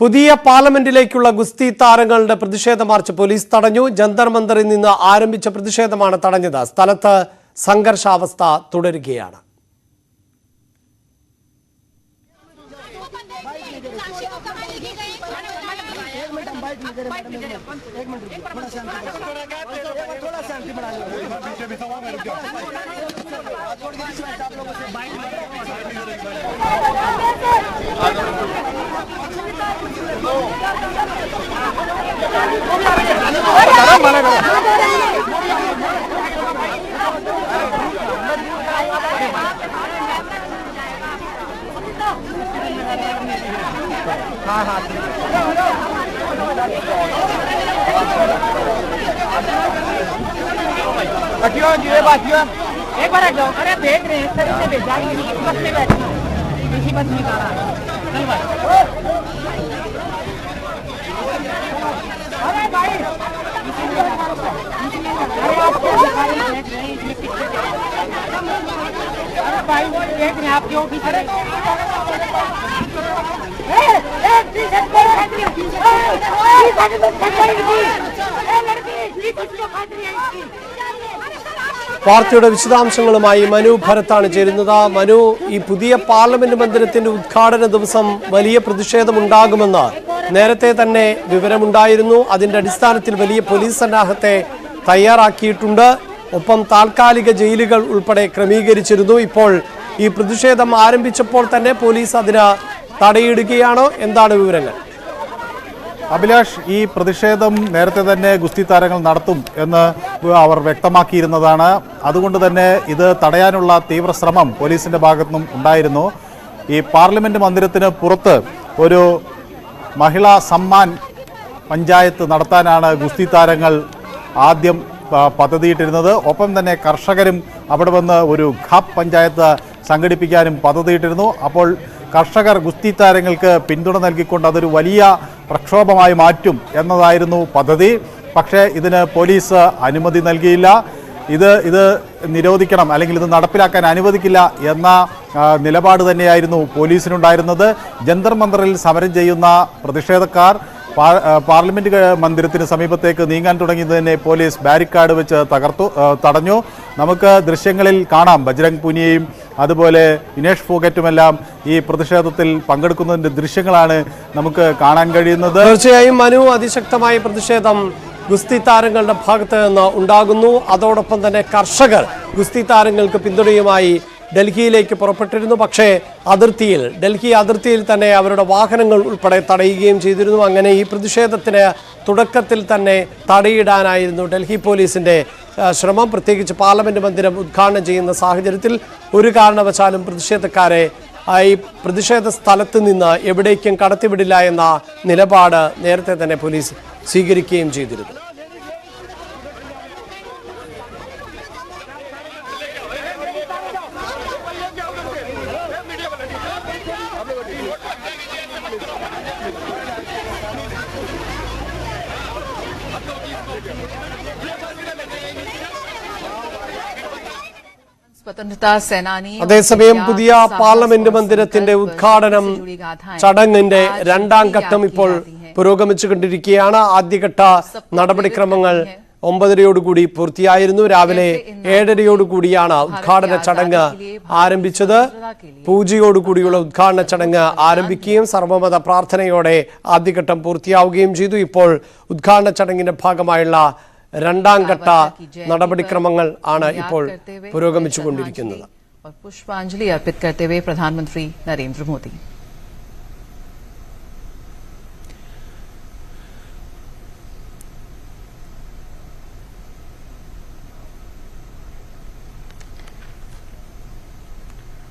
പുതിയ പാർലമെന്റിലേക്കുള്ള ഗുസ്തി താരങ്ങളുടെ പ്രതിഷേധ മാർച്ച് പോലീസ് തടഞ്ഞു. ജന്തർ മന്ദറിൽ നിന്ന് ആരംഭിച്ച പ്രതിഷേധമാണ് തടഞ്ഞത്. സ്ഥലത്ത് സംഘർഷാവസ്ഥ തുടരുകയാണ്. एक बार हट जाओ। अरे देख रहे हैं सर, इसे भेजा बस में बैठे इसी बस में गाना चल भाई। अरे भाई अरे आप क्या देख रहे हैं इसमें कितने। अरे भाई वो देख रहे हैं आप क्यों पीछे रहे। വാർത്തയുടെ വിശദാംശങ്ങളുമായി മനു ഭരത്താണ് ചേരുന്നത്. മനു, ഈ പുതിയ പാർലമെന്റ് മന്ദിരത്തിന്റെ ഉദ്ഘാടന ദിവസം വലിയ പ്രതിഷേധമുണ്ടാകുമെന്ന് നേരത്തെ തന്നെ വിവരമുണ്ടായിരുന്നു. അതിന്റെ അടിസ്ഥാനത്തിൽ വലിയ പോലീസ് സന്നാഹത്തെ തയ്യാറാക്കിയിട്ടുണ്ട്. ഒപ്പം താൽക്കാലിക ജയിലുകൾ ഉൾപ്പെടെ ക്രമീകരിച്ചിരുന്നു. ഇപ്പോൾ ഈ പ്രതിഷേധം ആരംഭിച്ചപ്പോൾ തന്നെ പോലീസ് അതിന് തടയിടുകയാണോ? എന്താണ് വിവരങ്ങൾ? അഭിലാഷ്, ഈ പ്രതിഷേധം നേരത്തെ തന്നെ ഗുസ്തി താരങ്ങൾ നടത്തും എന്ന് അവർ വ്യക്തമാക്കിയിരുന്നതാണ്. അതുകൊണ്ട് തന്നെ ഇത് തടയാനുള്ള തീവ്ര ശ്രമം പോലീസിന്റെ ഭാഗത്തുനിന്നും ഉണ്ടായിരുന്നു. ഈ പാർലമെന്റ് മന്ദിരത്തിന് പുറത്ത് ഒരു മഹിളാ സമ്മാൻ പഞ്ചായത്ത് നടത്താനാണ് ഗുസ്തി താരങ്ങൾ ആദ്യം പദ്ധതിയിട്ടിരുന്നത്. ഒപ്പം തന്നെ കർഷകരും അവിടെ വന്ന് ഒരു ഖാപ്പ് പഞ്ചായത്ത് സംഘടിപ്പിക്കാനും പദ്ധതിയിട്ടിരുന്നു. അപ്പോൾ കർഷകർ ഗുസ്തി താരങ്ങൾക്ക് പിന്തുണ നൽകിക്കൊണ്ട് അതൊരു വലിയ പ്രക്ഷോഭമായി മാറ്റും എന്നതായിരുന്നു പദ്ധതി. പക്ഷേ ഇതിന് പോലീസ് അനുമതി നൽകിയില്ല. ഇത് നിരോധിക്കണം, അല്ലെങ്കിൽ ഇത് നടപ്പിലാക്കാൻ അനുവദിക്കില്ല എന്ന നിലപാട് തന്നെയായിരുന്നു പോലീസിനുണ്ടായിരുന്നത്. ജന്തർ മന്ദറിൽ സമരം ചെയ്യുന്ന പ്രതിഷേധക്കാർ പാർലമെന്റ് മന്ദിരത്തിന് സമീപത്തേക്ക് നീങ്ങാൻ തുടങ്ങിയതിനെ പോലീസ് ബാരിക്കാഡ് വെച്ച് തടഞ്ഞു. നമുക്ക് ദൃശ്യങ്ങളിൽ കാണാം ബജ്രംഗ് പുനിയയും അതുപോലെ വിനേഷ് ഫോഗറ്റുമെല്ലാം ഈ പ്രതിഷേധത്തിൽ പങ്കെടുക്കുന്നതിന്റെ ദൃശ്യങ്ങളാണ് നമുക്ക് കാണാൻ കഴിയുന്നത്. തീർച്ചയായും മനു, അതിശക്തമായ പ്രതിഷേധം ഗുസ്തി താരങ്ങളുടെ ഭാഗത്ത് നിന്ന് ഉണ്ടാകുന്നു. അതോടൊപ്പം തന്നെ കർഷകർ ഗുസ്തി താരങ്ങൾക്ക് പിന്തുണയുമായി ഡൽഹിയിലേക്ക് പുറപ്പെട്ടിരുന്നു. പക്ഷേ ഡൽഹി അതിർത്തിയിൽ തന്നെ അവരുടെ വാഹനങ്ങൾ ഉൾപ്പെടെ തടയുകയും ചെയ്തിരുന്നു. അങ്ങനെ ഈ പ്രതിഷേധത്തിന് തുടക്കത്തിൽ തന്നെ തടയിടാനായിരുന്നു ഡൽഹി പോലീസിന്റെ ശ്രമം. പ്രത്യേകിച്ച് പാർലമെന്റ് മന്ദിരം ഉദ്ഘാടനം ചെയ്യുന്ന സാഹചര്യത്തിൽ ഒരു കാരണവശാലും പ്രതിഷേധക്കാരെ ഈ പ്രതിഷേധ സ്ഥലത്ത് നിന്ന് എവിടേക്കും കടത്തിവിടില്ല എന്ന നിലപാട് നേരത്തെ തന്നെ പോലീസ് സ്വീകരിക്കുകയും ചെയ്തിരുന്നു. അതേസമയം പുതിയ പാർലമെന്റ് മന്ദിരത്തിന്റെ ഉദ്ഘാടനം ചടങ്ങിന്റെ രണ്ടാം ഘട്ടം ഇപ്പോൾ പുരോഗമിച്ചുകൊണ്ടിരിക്കുകയാണ്. ആദ്യഘട്ട നടപടിക്രമങ്ങൾ 9:30 പൂർത്തിയായിരുന്നു. രാവിലെ 7:30 ഉദ്ഘാടന ചടങ്ങ് ആരംഭിച്ചത്. പൂജയോടുകൂടിയുള്ള ഉദ്ഘാടന ചടങ്ങ് ആരംഭിക്കുകയും സർവമത പ്രാർത്ഥനയോടെ ആദ്യഘട്ടം പൂർത്തിയാവുകയും ചെയ്തു. ഇപ്പോൾ ഉദ്ഘാടന ചടങ്ങിന്റെ ഭാഗമായുള്ള രണ്ടാം ഘട്ട നടപടിക്രമങ്ങൾ ആണ് ഇപ്പോൾ പുരോഗമിച്ചുകൊണ്ടിരിക്കുന്നത്. പുഷ്പാഞ്ജലി अर्पित करते हुए प्रधानमंत्री नरेंद्र मोदी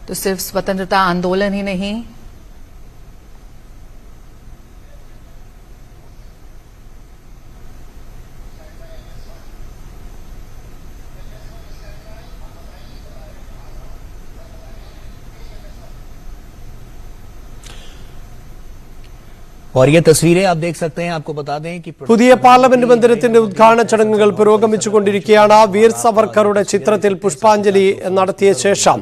तो सिर्फ स्वतंत्रता आंदोलन ही नहीं, और ये तस्वीरें आप देख सकते हैं। आपको बता दें कि പുതിയ പാർലമെന്റ് മന്ദിരത്തിന്റെ ഉദ്ഘാടന ചടങ്ങുകൾ പുരോഗമിച്ചുകൊണ്ടിരിക്കുകയാണ്. വീർ സവർക്കറുടെ ചിത്രത്തിൽ പുഷ്പാഞ്ജലി നടത്തിയ ശേഷം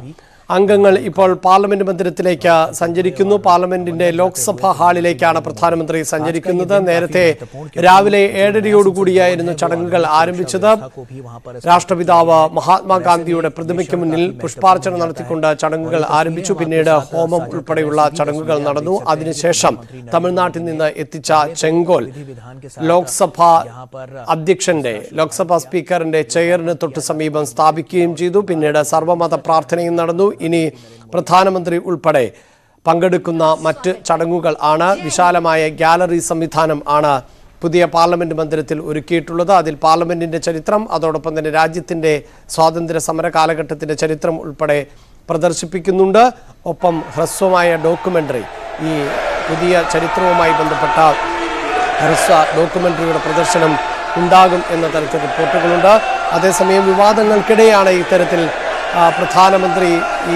അംഗങ്ങൾ ഇപ്പോൾ പാർലമെന്റ് മന്ദിരത്തിലേക്ക് സഞ്ചരിക്കുന്നു. പാർലമെന്റിന്റെ ലോക്സഭാ ഹാളിലേക്കാണ് പ്രധാനമന്ത്രി സഞ്ചരിക്കുന്നത്. നേരത്തെ രാവിലെ 7:30 ചടങ്ങുകൾ ആരംഭിച്ചത്. രാഷ്ട്രപിതാവ് മഹാത്മാഗാന്ധിയുടെ പ്രതിമയ്ക്ക് മുന്നിൽ പുഷ്പാർച്ചന നടത്തിക്കൊണ്ട് ചടങ്ങുകൾ ആരംഭിച്ചു. പിന്നീട് ഹോമം ഉൾപ്പെടെയുള്ള ചടങ്ങുകൾ നടന്നു. അതിനുശേഷം തമിഴ്നാട്ടിൽ നിന്ന് എത്തിച്ച ചെങ്കോൽ ലോക്സഭാ അധ്യക്ഷന്റെ ലോക്സഭാ സ്പീക്കറിന്റെ ചെയറിന് തൊട്ട് സമീപം സ്ഥാപിക്കുകയും ചെയ്തു. പിന്നീട് സർവ്വമത പ്രാർത്ഥനയും നടന്നു. ഇനി പ്രധാനമന്ത്രി ഉൾപ്പെടെ പങ്കെടുക്കുന്ന മറ്റ് ചടങ്ങുകൾ ആണ്. വിശാലമായ ഗാലറി സംവിധാനം ആണ് പുതിയ പാർലമെന്റ് മന്ദിരത്തിൽ ഒരുക്കിയിട്ടുള്ളത്. അതിൽ പാർലമെന്റിന്റെ ചരിത്രം, അതോടൊപ്പം തന്നെ രാജ്യത്തിന്റെ സ്വാതന്ത്ര്യ സമര കാലഘട്ടത്തിന്റെ ചരിത്രം ഉൾപ്പെടെ പ്രദർശിപ്പിക്കുന്നുണ്ട്. ഒപ്പം ഹ്രസ്വമായ ഡോക്യുമെന്ററി, ഈ പുതിയ ചരിത്രവുമായി ബന്ധപ്പെട്ട ഹ്രസ്വ ഡോക്യുമെന്ററിയുടെ പ്രദർശനം ഉണ്ടാകും എന്ന തരത്തിൽ റിപ്പോർട്ടുകളുണ്ട്. അതേസമയം വിവാദങ്ങൾക്കിടെയാണ് ഇത്തരത്തിൽ പ്രധാനമന്ത്രി ഈ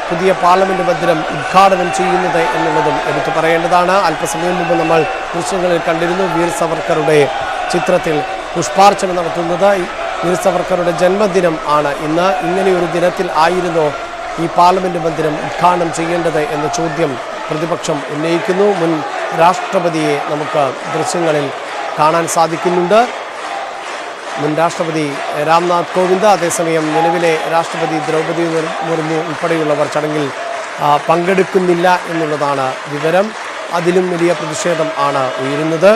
പുതിയ പാർലമെന്റ് മന്ദിരം ഉദ്ഘാടനം ചെയ്യുന്നത് എന്നുള്ളതും എടുത്തു പറയേണ്ടതാണ്. അല്പസമയം മുമ്പ് നമ്മൾ ദൃശ്യങ്ങളിൽ കണ്ടിരുന്നു വീർ സവർക്കറുടെ ചിത്രത്തിൽ പുഷ്പാർച്ചന നടത്തുന്നത്. വീർ സവർക്കറുടെ ജന്മദിനം ആണ് ഇന്ന്. ഇങ്ങനെയൊരു ദിനത്തിൽ ആയിരുന്നോ ഈ പാർലമെന്റ് മന്ദിരം ഉദ്ഘാടനം ചെയ്യേണ്ടത് എന്ന ചോദ്യം പ്രതിപക്ഷം ഉന്നയിക്കുന്നു. മുൻ രാഷ്ട്രപതിയെ നമുക്ക് ദൃശ്യങ്ങളിൽ കാണാൻ സാധിക്കുന്നുണ്ട്. മുൻ രാഷ്ട്രപതി രാംനാഥ് കോവിന്ദ്, അതേസമയം നിലവിലെ രാഷ്ട്രപതി ദ്രൗപദി മുർമു ഉൾപ്പെടെയുള്ളവർ ചടങ്ങിൽ പങ്കെടുക്കുന്നില്ല എന്നുള്ളതാണ് വിവരം. അതിലും വലിയ പ്രതിഷേധം ആണ് ഉയരുന്നത്.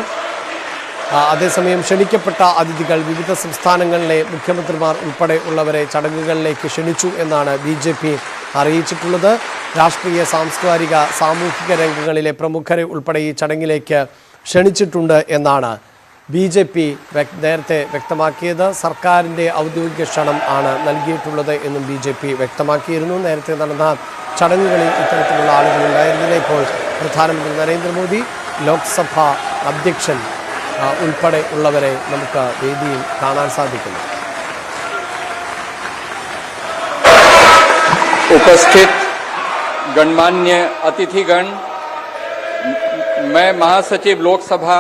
അതേസമയം ക്ഷണിക്കപ്പെട്ട അതിഥികൾ വിവിധ സംസ്ഥാനങ്ങളിലെ മുഖ്യമന്ത്രിമാർ ഉൾപ്പെടെ ഉള്ളവരെ ചടങ്ങുകളിലേക്ക് ക്ഷണിച്ചു എന്നാണ് BJP അറിയിച്ചിട്ടുള്ളത്. രാഷ്ട്രീയ, സാംസ്കാരിക, സാമൂഹിക രംഗങ്ങളിലെ പ്രമുഖരെ ഉൾപ്പെടെ ഈ ചടങ്ങിലേക്ക് ക്ഷണിച്ചിട്ടുണ്ട് എന്നാണ് BJP നേരത്തെ വ്യക്തമാക്കിയത്. സർക്കാരിൻ്റെ ഔദ്യോഗിക ക്ഷണം ആണ് നൽകിയിട്ടുള്ളത് എന്നും BJP വ്യക്തമാക്കിയിരുന്നു. നേരത്തെ നടന്ന ചടങ്ങുകളിൽ ഇത്തരത്തിലുള്ള ആളുകൾ ഉണ്ടായിരുന്നില്ല. ഇപ്പോൾ പ്രധാനമന്ത്രി നരേന്ദ്രമോദി, ലോക്സഭാ അധ്യക്ഷൻ ഉൾപ്പെടെ ഉള്ളവരെ നമുക്ക് വേദിയിൽ കാണാൻ സാധിക്കുന്നു. उपस्थित गणमान्य अतिथिगण, मैं महासचिव लोकसभा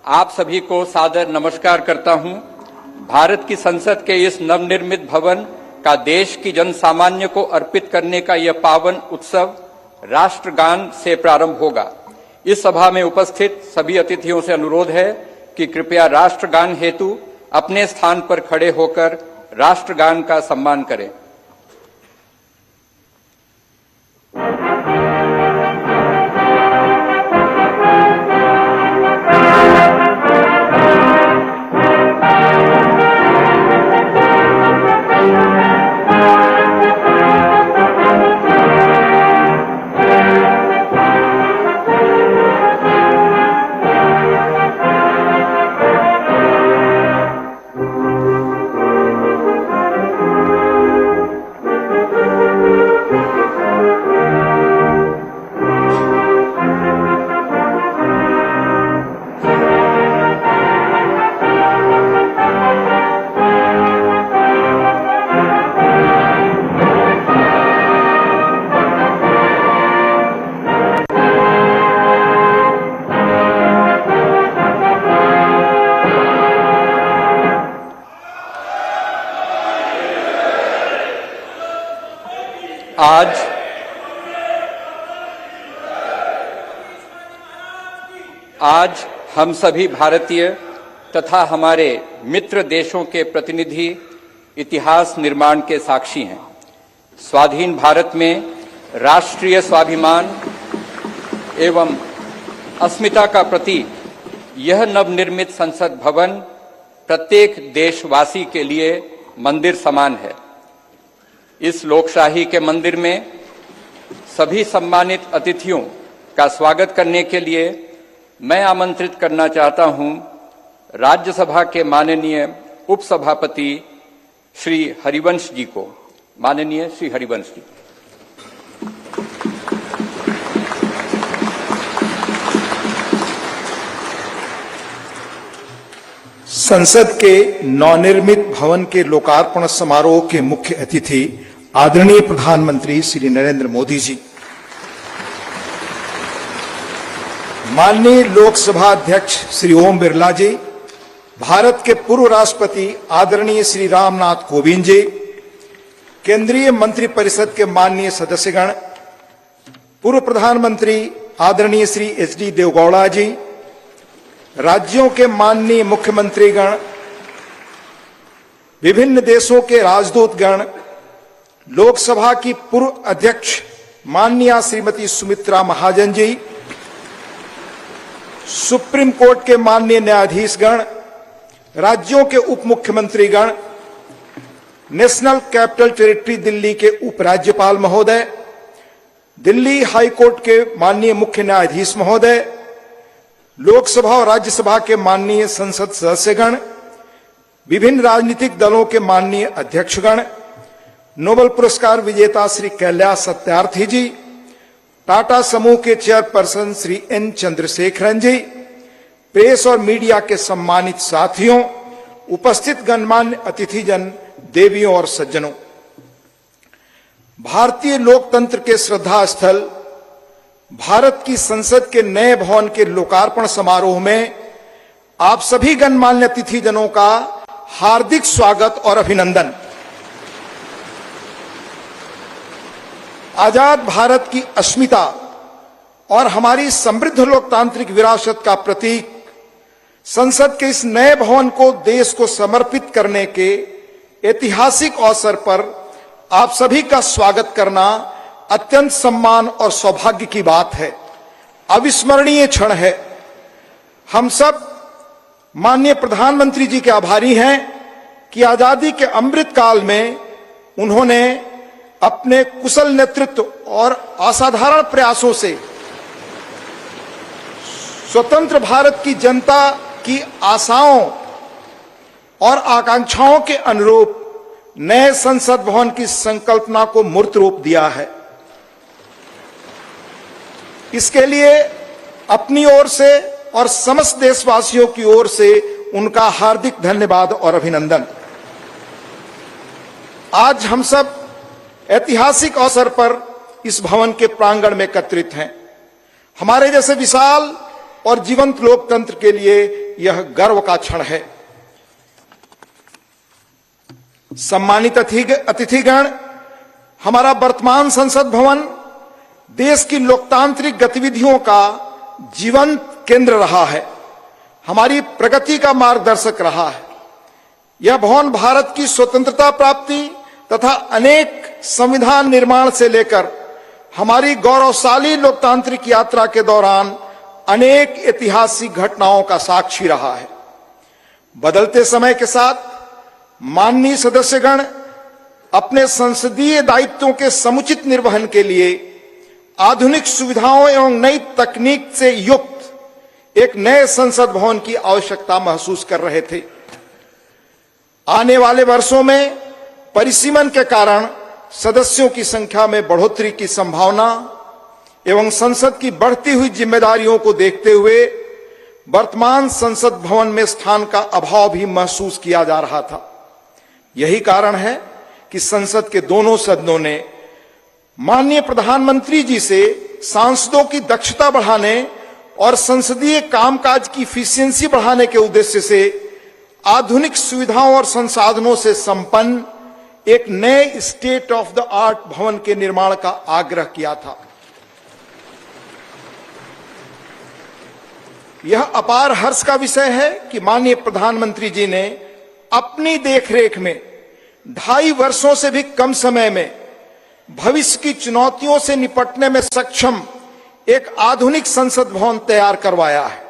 आप सभी को सादर नमस्कार करता हूं। भारत की संसद के इस नवनिर्मित भवन का देश की जन सामान्य को अर्पित करने का यह पावन उत्सव राष्ट्रगान से प्रारंभ होगा। इस सभा में उपस्थित सभी अतिथियों से अनुरोध है कि कृपया राष्ट्रगान हेतु अपने स्थान पर खड़े होकर राष्ट्रगान का सम्मान करें। आज हम सभी भारतीय तथा हमारे मित्र देशों के प्रतिनिधि इतिहास निर्माण के साक्षी हैं। स्वाधीन भारत में राष्ट्रीय स्वाभिमान एवं अस्मिता का प्रतीक यह नवनिर्मित संसद भवन प्रत्येक देशवासी के लिए मंदिर समान है। इस लोकशाही के मंदिर में सभी सम्मानित अतिथियों का स्वागत करने के लिए मैं आमंत्रित करना चाहता हूं राज्यसभा के माननीय उपसभापति श्री हरिवंश जी को। माननीय श्री हरिवंश जी। संसद के नवनिर्मित भवन के लोकार्पण समारोह के मुख्य अतिथि आदरणीय प्रधानमंत्री श्री नरेंद्र मोदी जी, माननीय लोकसभा अध्यक्ष श्री ओम बिरला जी, भारत के पूर्व राष्ट्रपति आदरणीय श्री रामनाथ कोविंद जी, केंद्रीय मंत्रिपरिषद के माननीय सदस्यगण, पूर्व प्रधानमंत्री आदरणीय श्री एच.डी. देवेगौड़ा जी, राज्यों के माननीय मुख्यमंत्रीगण, विभिन्न देशों के राजदूतगण, लोकसभा की पूर्व अध्यक्ष माननीय श्रीमती सुमित्रा महाजन जी, सुप्रीम कोर्ट के माननीय न्यायाधीशगण, राज्यों के उप मुख्यमंत्रीगण, नेशनल कैपिटल टेरिटरी दिल्ली के उपराज्यपाल महोदय, दिल्ली हाई कोर्ट के माननीय मुख्य न्यायाधीश महोदय, लोकसभा और राज्यसभा के माननीय संसद सदस्यगण, विभिन्न राजनीतिक दलों के माननीय अध्यक्षगण, नोबेल पुरस्कार विजेता श्री कैलाश सत्यार्थी जी, टाटा समूह के चेयरपर्सन श्री एन चंद्रशेखरन जी, प्रेस और मीडिया के सम्मानित साथियों, उपस्थित गणमान्य अतिथिजन, देवियों और सज्जनों, भारतीय लोकतंत्र के श्रद्धा स्थल भारत की संसद के नए भवन के लोकार्पण समारोह में आप सभी गणमान्य अतिथिजनों का हार्दिक स्वागत और अभिनंदन। आजाद भारत की अस्मिता और हमारी समृद्ध लोकतांत्रिक विरासत का प्रतीक संसद के इस नए भवन को देश को समर्पित करने के ऐतिहासिक अवसर पर आप सभी का स्वागत करना अत्यंत सम्मान और सौभाग्य की बात है, अविस्मरणीय क्षण है। हम सब माननीय प्रधानमंत्री जी के आभारी हैं कि आजादी के अमृत काल में उन्होंने अपने कुशल नेतृत्व और असाधारण प्रयासों से स्वतंत्र भारत की जनता की आशाओं और आकांक्षाओं के अनुरूप नए संसद भवन की संकल्पना को मूर्त रूप दिया है। इसके लिए अपनी ओर से और समस्त देशवासियों की ओर से उनका हार्दिक धन्यवाद और अभिनंदन। आज हम सब ऐतिहासिक अवसर पर इस भवन के प्रांगण में एकत्रित हैं। हमारे जैसे विशाल और जीवंत लोकतंत्र के लिए यह गर्व का क्षण है। सम्मानित अतिथिगण, हमारा वर्तमान संसद भवन देश की लोकतांत्रिक गतिविधियों का जीवंत केंद्र रहा है, हमारी प्रगति का मार्गदर्शक रहा है। यह भवन भारत की स्वतंत्रता प्राप्ति तथा अनेक संविधान निर्माण से लेकर हमारी गौरवशाली लोकतांत्रिक यात्रा के दौरान अनेक ऐतिहासिक घटनाओं का साक्षी रहा है। बदलते समय के साथ माननीय सदस्यगण अपने संसदीय दायित्वों के समुचित निर्वहन के लिए आधुनिक सुविधाओं एवं नई तकनीक से युक्त एक नए संसद भवन की आवश्यकता महसूस कर रहे थे। आने वाले वर्षों में परिसीमन के कारण सदस्यों की संख्या में बढ़ोतरी की संभावना एवं संसद की बढ़ती हुई जिम्मेदारियों को देखते हुए वर्तमान संसद भवन में स्थान का अभाव भी महसूस किया जा रहा था। यही कारण है कि संसद के दोनों सदनों ने माननीय प्रधानमंत्री जी से सांसदों की दक्षता बढ़ाने और संसदीय कामकाज की इफिशियंसी बढ़ाने के उद्देश्य से आधुनिक सुविधाओं और संसाधनों से संपन्न एक नए स्टेट ऑफ द आर्ट भवन के निर्माण का आग्रह किया था। यह अपार हर्ष का विषय है कि माननीय प्रधानमंत्री जी ने अपनी देखरेख में 2.5 वर्षों से भी कम समय में भविष्य की चुनौतियों से निपटने में सक्षम एक आधुनिक संसद भवन तैयार करवाया है।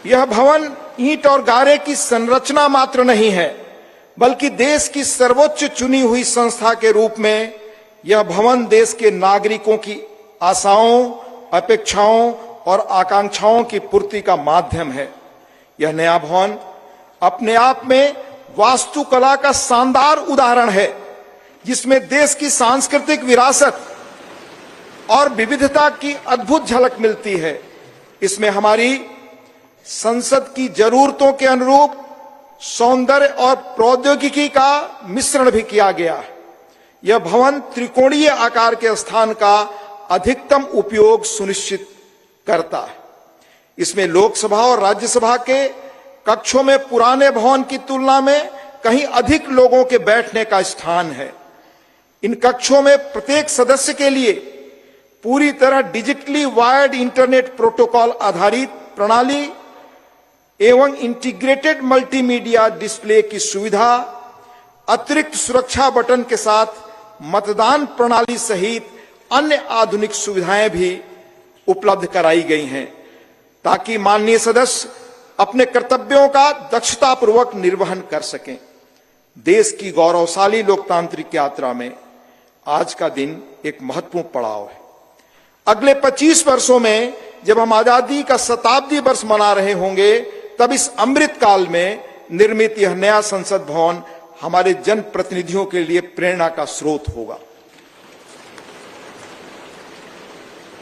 यह भवन ईंट और गारे की संरचना मात्र नहीं है, बल्कि देश की सर्वोच्च चुनी हुई संस्था के रूप में यह भवन देश के नागरिकों की आशाओं, अपेक्षाओं और आकांक्षाओं की पूर्ति का माध्यम है। यह नया भवन अपने आप में वास्तुकला का शानदार उदाहरण है, जिसमें देश की सांस्कृतिक विरासत और विविधता की अद्भुत झलक मिलती है। इसमें हमारी संसद की जरूरतों के अनुरूप सौंदर्य और प्रौद्योगिकी का मिश्रण भी किया गया है। यह भवन त्रिकोणीय आकार के स्थान का अधिकतम उपयोग सुनिश्चित करता है। इसमें लोकसभा और राज्यसभा के कक्षों में पुराने भवन की तुलना में कहीं अधिक लोगों के बैठने का स्थान है। इन कक्षों में प्रत्येक सदस्य के लिए पूरी तरह डिजिटली वायर्ड इंटरनेट प्रोटोकॉल आधारित प्रणाली एवं इंटीग्रेटेड मल्टीमीडिया डिस्प्ले की सुविधा, अतिरिक्त सुरक्षा बटन के साथ मतदान प्रणाली सहित अन्य आधुनिक सुविधाएं भी उपलब्ध कराई गई हैं, ताकि माननीय सदस्य अपने कर्तव्यों का दक्षतापूर्वक निर्वहन कर सकें। देश की गौरवशाली लोकतांत्रिक यात्रा में आज का दिन एक महत्वपूर्ण पड़ाव है। अगले 25 वर्षों में जब हम आजादी का शताब्दी वर्ष मना रहे होंगे, तब इस अमृत काल में निर्मित यह नया संसद भवन हमारे जनप्रतिनिधियों के लिए प्रेरणा का स्रोत होगा।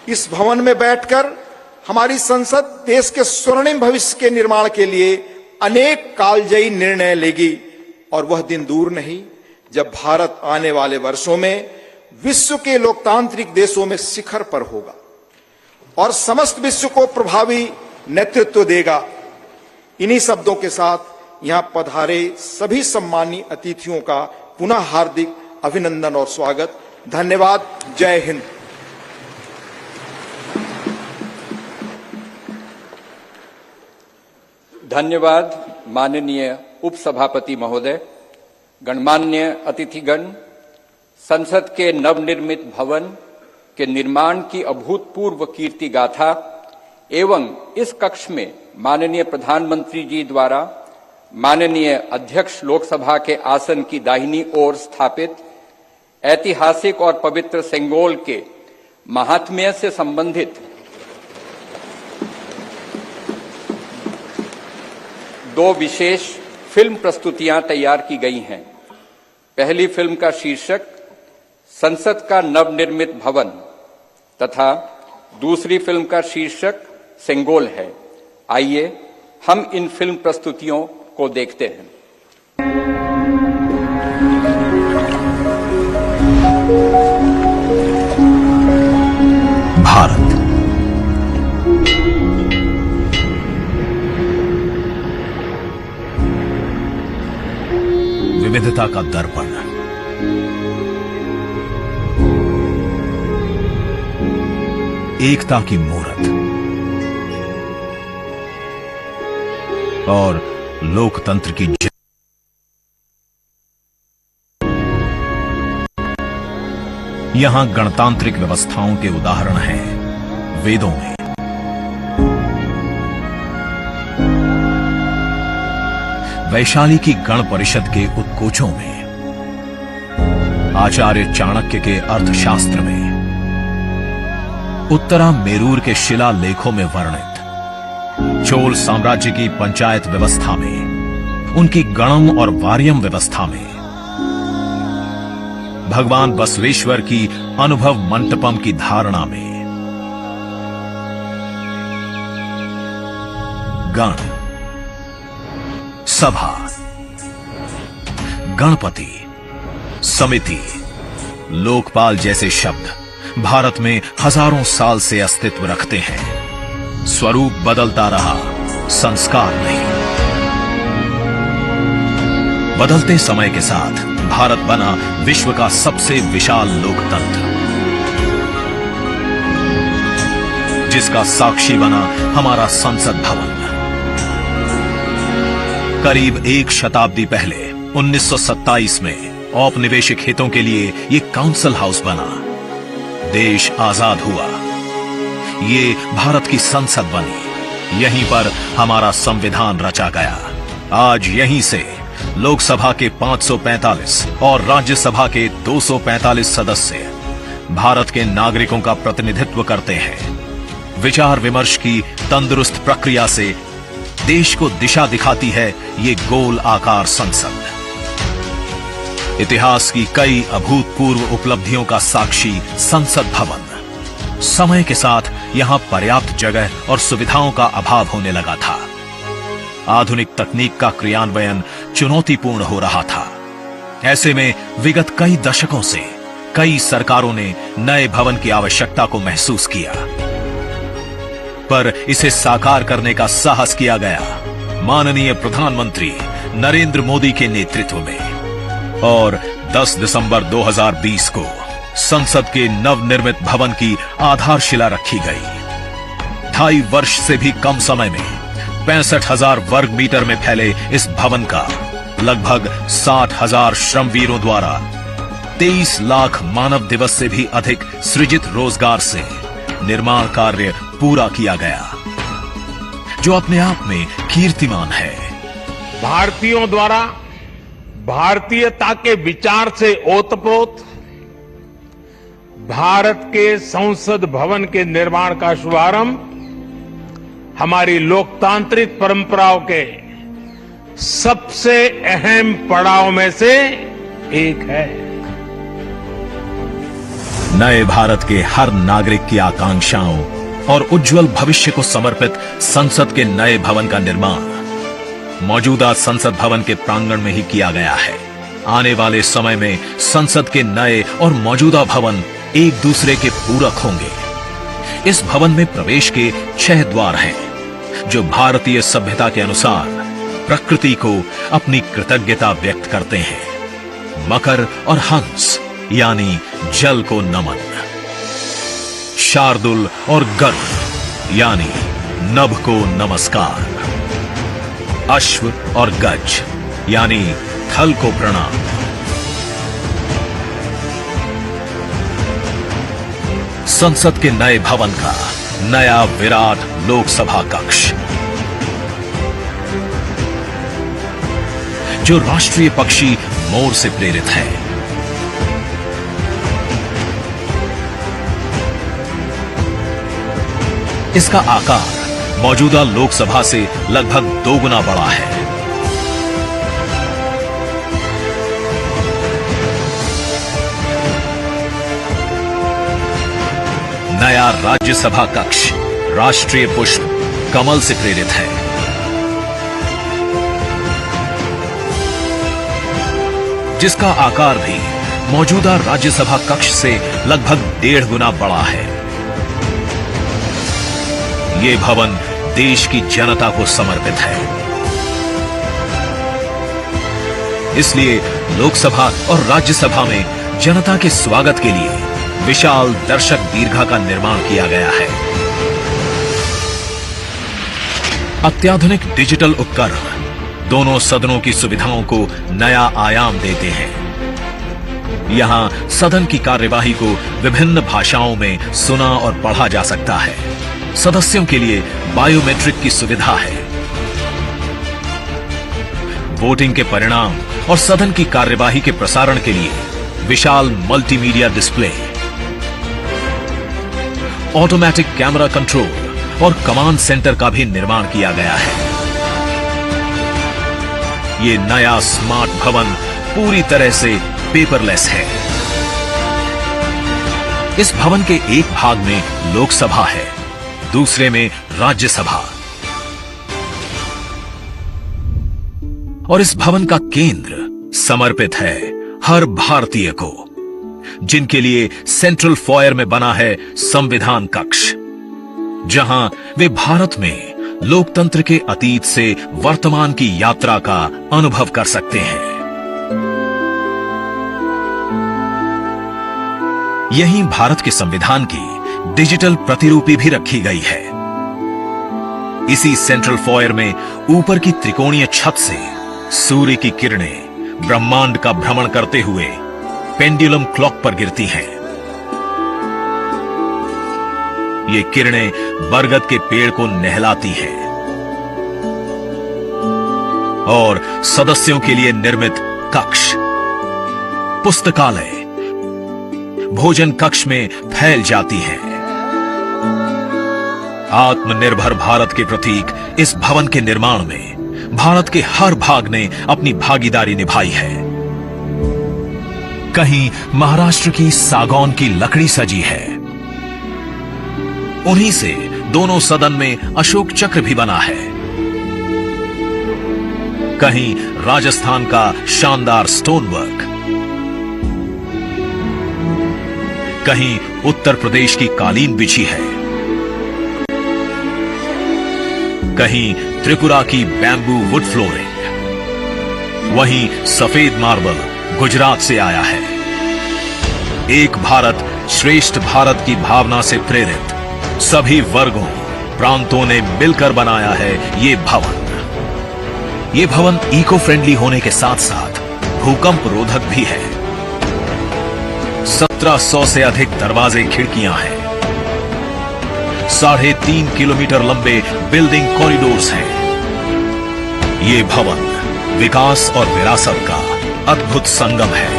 इस भवन में बैठकर हमारी संसद देश के स्वर्णिम भविष्य के निर्माण के लिए अनेक कालजयी निर्णय लेगी और वह दिन दूर नहीं जब भारत आने वाले वर्षों में विश्व के लोकतांत्रिक देशों में शिखर पर होगा और समस्त विश्व को प्रभावी नेतृत्व देगा। इन्हीं शब्दों के साथ यहां पधारे सभी सम्मानीय अतिथियों का पुनः हार्दिक अभिनंदन और स्वागत। धन्यवाद। जय हिंद। धन्यवाद माननीय उपसभापति महोदय, गणमान्य अतिथिगण। संसद के नवनिर्मित भवन के निर्माण की अभूतपूर्व कीर्ति गाथा एवं इस कक्ष में माननीय प्रधानमंत्री जी द्वारा माननीय अध्यक्ष लोकसभा के आसन की दाहिनी ओर स्थापित ऐतिहासिक और पवित्र सेंगोल के महात्म्य से संबंधित दो विशेष फिल्म प्रस्तुतियां तैयार की गई हैं। पहली फिल्म का शीर्षक संसद का नवनिर्मित भवन तथा दूसरी फिल्म का शीर्षक सेंगोल है। आइए हम इन फिल्म प्रस्तुतियों को देखते हैं। भारत विविधता का दर्पण, एकता की मूरत और लोकतंत्र की यहां गणतांत्रिक व्यवस्थाओं के उदाहरण हैं वेदों में। वैशाली की गण परिषद के उत्कोचों में, आचार्य चाणक्य के अर्थशास्त्र में, उत्तरा मेरूर के शिलालेखों में वर्णित चोल साम्राज्य की पंचायत व्यवस्था में, उनकी गणम और वार्यम व्यवस्था में, भगवान बसवेश्वर की अनुभव मंटपम की धारणा में, गण, सभा, गणपति, समिति, लोकपाल जैसे शब्द भारत में हजारों साल से अस्तित्व रखते हैं। स्वरूप बदलता रहा, संस्कार नहीं। बदलते समय के साथ भारत बना विश्व का सबसे विशाल लोकतंत्र, जिसका साक्षी बना हमारा संसद भवन। करीब एक शताब्दी पहले 1927 में औपनिवेशिक हितों के लिए ये काउंसिल हाउस बना। देश आजाद हुआ, ये भारत की संसद बनी। यहीं पर हमारा संविधान रचा गया। आज यहीं से लोकसभा के 545 और राज्यसभा के 245 सदस्य भारत के नागरिकों का प्रतिनिधित्व करते हैं। विचार विमर्श की तंदुरुस्त प्रक्रिया से देश को दिशा दिखाती है ये गोल आकार संसद। इतिहास की कई अभूतपूर्व उपलब्धियों का साक्षी संसद भवन। समय के साथ यहां पर्याप्त जगह और सुविधाओं का अभाव होने लगा था। आधुनिक तकनीक का क्रियान्वयन चुनौतीपूर्ण हो रहा था। ऐसे में विगत कई दशकों से कई सरकारों ने नए भवन की आवश्यकता को महसूस किया, पर इसे साकार करने का साहस किया गया। माननीय प्रधानमंत्री नरेंद्र मोदी के नेतृत्व में और 10 दिसंबर 2020 को संसद के नवनिर्मित भवन की आधारशिला रखी गई। 2.5 वर्ष से भी कम समय में 65,000 वर्ग मीटर में फैले इस भवन का लगभग 60,000 श्रमवीरों द्वारा 23 लाख मानव दिवस से भी अधिक सृजित रोजगार से निर्माण कार्य पूरा किया गया, जो अपने आप में कीर्तिमान है। भारतीयों द्वारा भारतीयता के विचार से ओतप्रोत भारत के संसद भवन के निर्माण का शुभारंभ हमारी लोकतांत्रिक परंपराओं के सबसे अहम पड़ाव में से एक है। नए भारत के हर नागरिक की आकांक्षाओं और उज्जवल भविष्य को समर्पित संसद के नए भवन का निर्माण मौजूदा संसद भवन के प्रांगण में ही किया गया है। आने वाले समय में संसद के नए और मौजूदा भवन एक दूसरे के पूरक होंगे। इस भवन में प्रवेश के 6 द्वार हैं, जो भारतीय सभ्यता के अनुसार प्रकृति को अपनी कृतज्ञता व्यक्त करते हैं। मकर और हंस यानी जल को नमन, शार्दुल और गरुड़ यानी नभ को नमस्कार, अश्व और गज यानी थल को प्रणाम। संसद के नए भवन का नया विराट लोकसभा कक्ष, जो राष्ट्रीय पक्षी मोर से प्रेरित है, इसका आकार मौजूदा लोकसभा से लगभग 2 गुना बड़ा है। नया राज्यसभा कक्ष राष्ट्रीय पुष्प कमल से प्रेरित है। जिसका आकार भी मौजूदा राज्यसभा कक्ष से लगभग 1.5 गुना बड़ा है। ये भवन देश की जनता को समर्पित है, इसलिए लोकसभा और राज्यसभा में जनता के स्वागत के लिए विशाल दर्शक दीर्घा का निर्माण किया गया है। अत्याधुनिक डिजिटल उपकरण दोनों सदनों की सुविधाओं को नया आयाम देते हैं। यहां सदन की कार्यवाही को विभिन्न भाषाओं में सुना और पढ़ा जा सकता है। सदस्यों के लिए बायोमेट्रिक की सुविधा है। वोटिंग के परिणाम और सदन की कार्यवाही के प्रसारण के लिए विशाल multimedia display, automatic camera control और कमांड सेंटर का भी निर्माण किया गया है। ये नया स्मार्ट भवन पूरी तरह से पेपरलेस है। इस भवन के एक भाग में लोकसभा है, दूसरे में राज्यसभा, और इस भवन का केंद्र समर्पित है हर भारतीय को, जिनके लिए सेंट्रल फॉयर में बना है संविधान कक्ष, जहां वे भारत में लोकतंत्र के अतीत से वर्तमान की यात्रा का अनुभव कर सकते हैं। यहीं भारत के संविधान की डिजिटल प्रतिरूपी भी रखी गई है। इसी सेंट्रल फॉयर में ऊपर की त्रिकोणीय छत से सूर्य की किरणें ब्रह्मांड का भ्रमण करते हुए पेंडुलम क्लॉक पर गिरती हैं। ये किरणें बरगद के पेड़ को नहलाती हैं और सदस्यों के लिए निर्मित कक्ष, पुस्तकालय, भोजन कक्ष में फैल जाती हैं। आत्मनिर्भर भारत के प्रतीक इस भवन के निर्माण में भारत के हर भाग ने अपनी भागीदारी निभाई है। कहीं महाराष्ट्र की सागौन की लकड़ी सजी है, उन्हीं से दोनों सदन में अशोक चक्र भी बना है। कहीं राजस्थान का शानदार स्टोन वर्क, कहीं उत्तर प्रदेश की कालीन बिछी है, कहीं त्रिपुरा की बैम्बू वुड फ्लोरिंग, वहीं सफेद मार्बल गुजरात से आया है। एक भारत श्रेष्ठ भारत की भावना से प्रेरित सभी वर्गों प्रांतों ने मिलकर बनाया है ये भवन। ये भवन इको फ्रेंडली होने के साथ साथ भूकंप रोधक भी है। 1700 से अधिक दरवाजे खिड़कियां हैं। 3.5 किलोमीटर लंबे बिल्डिंग कॉरिडोर्स हैं। ये भवन विकास और विरासत का अद्भुत संगम है।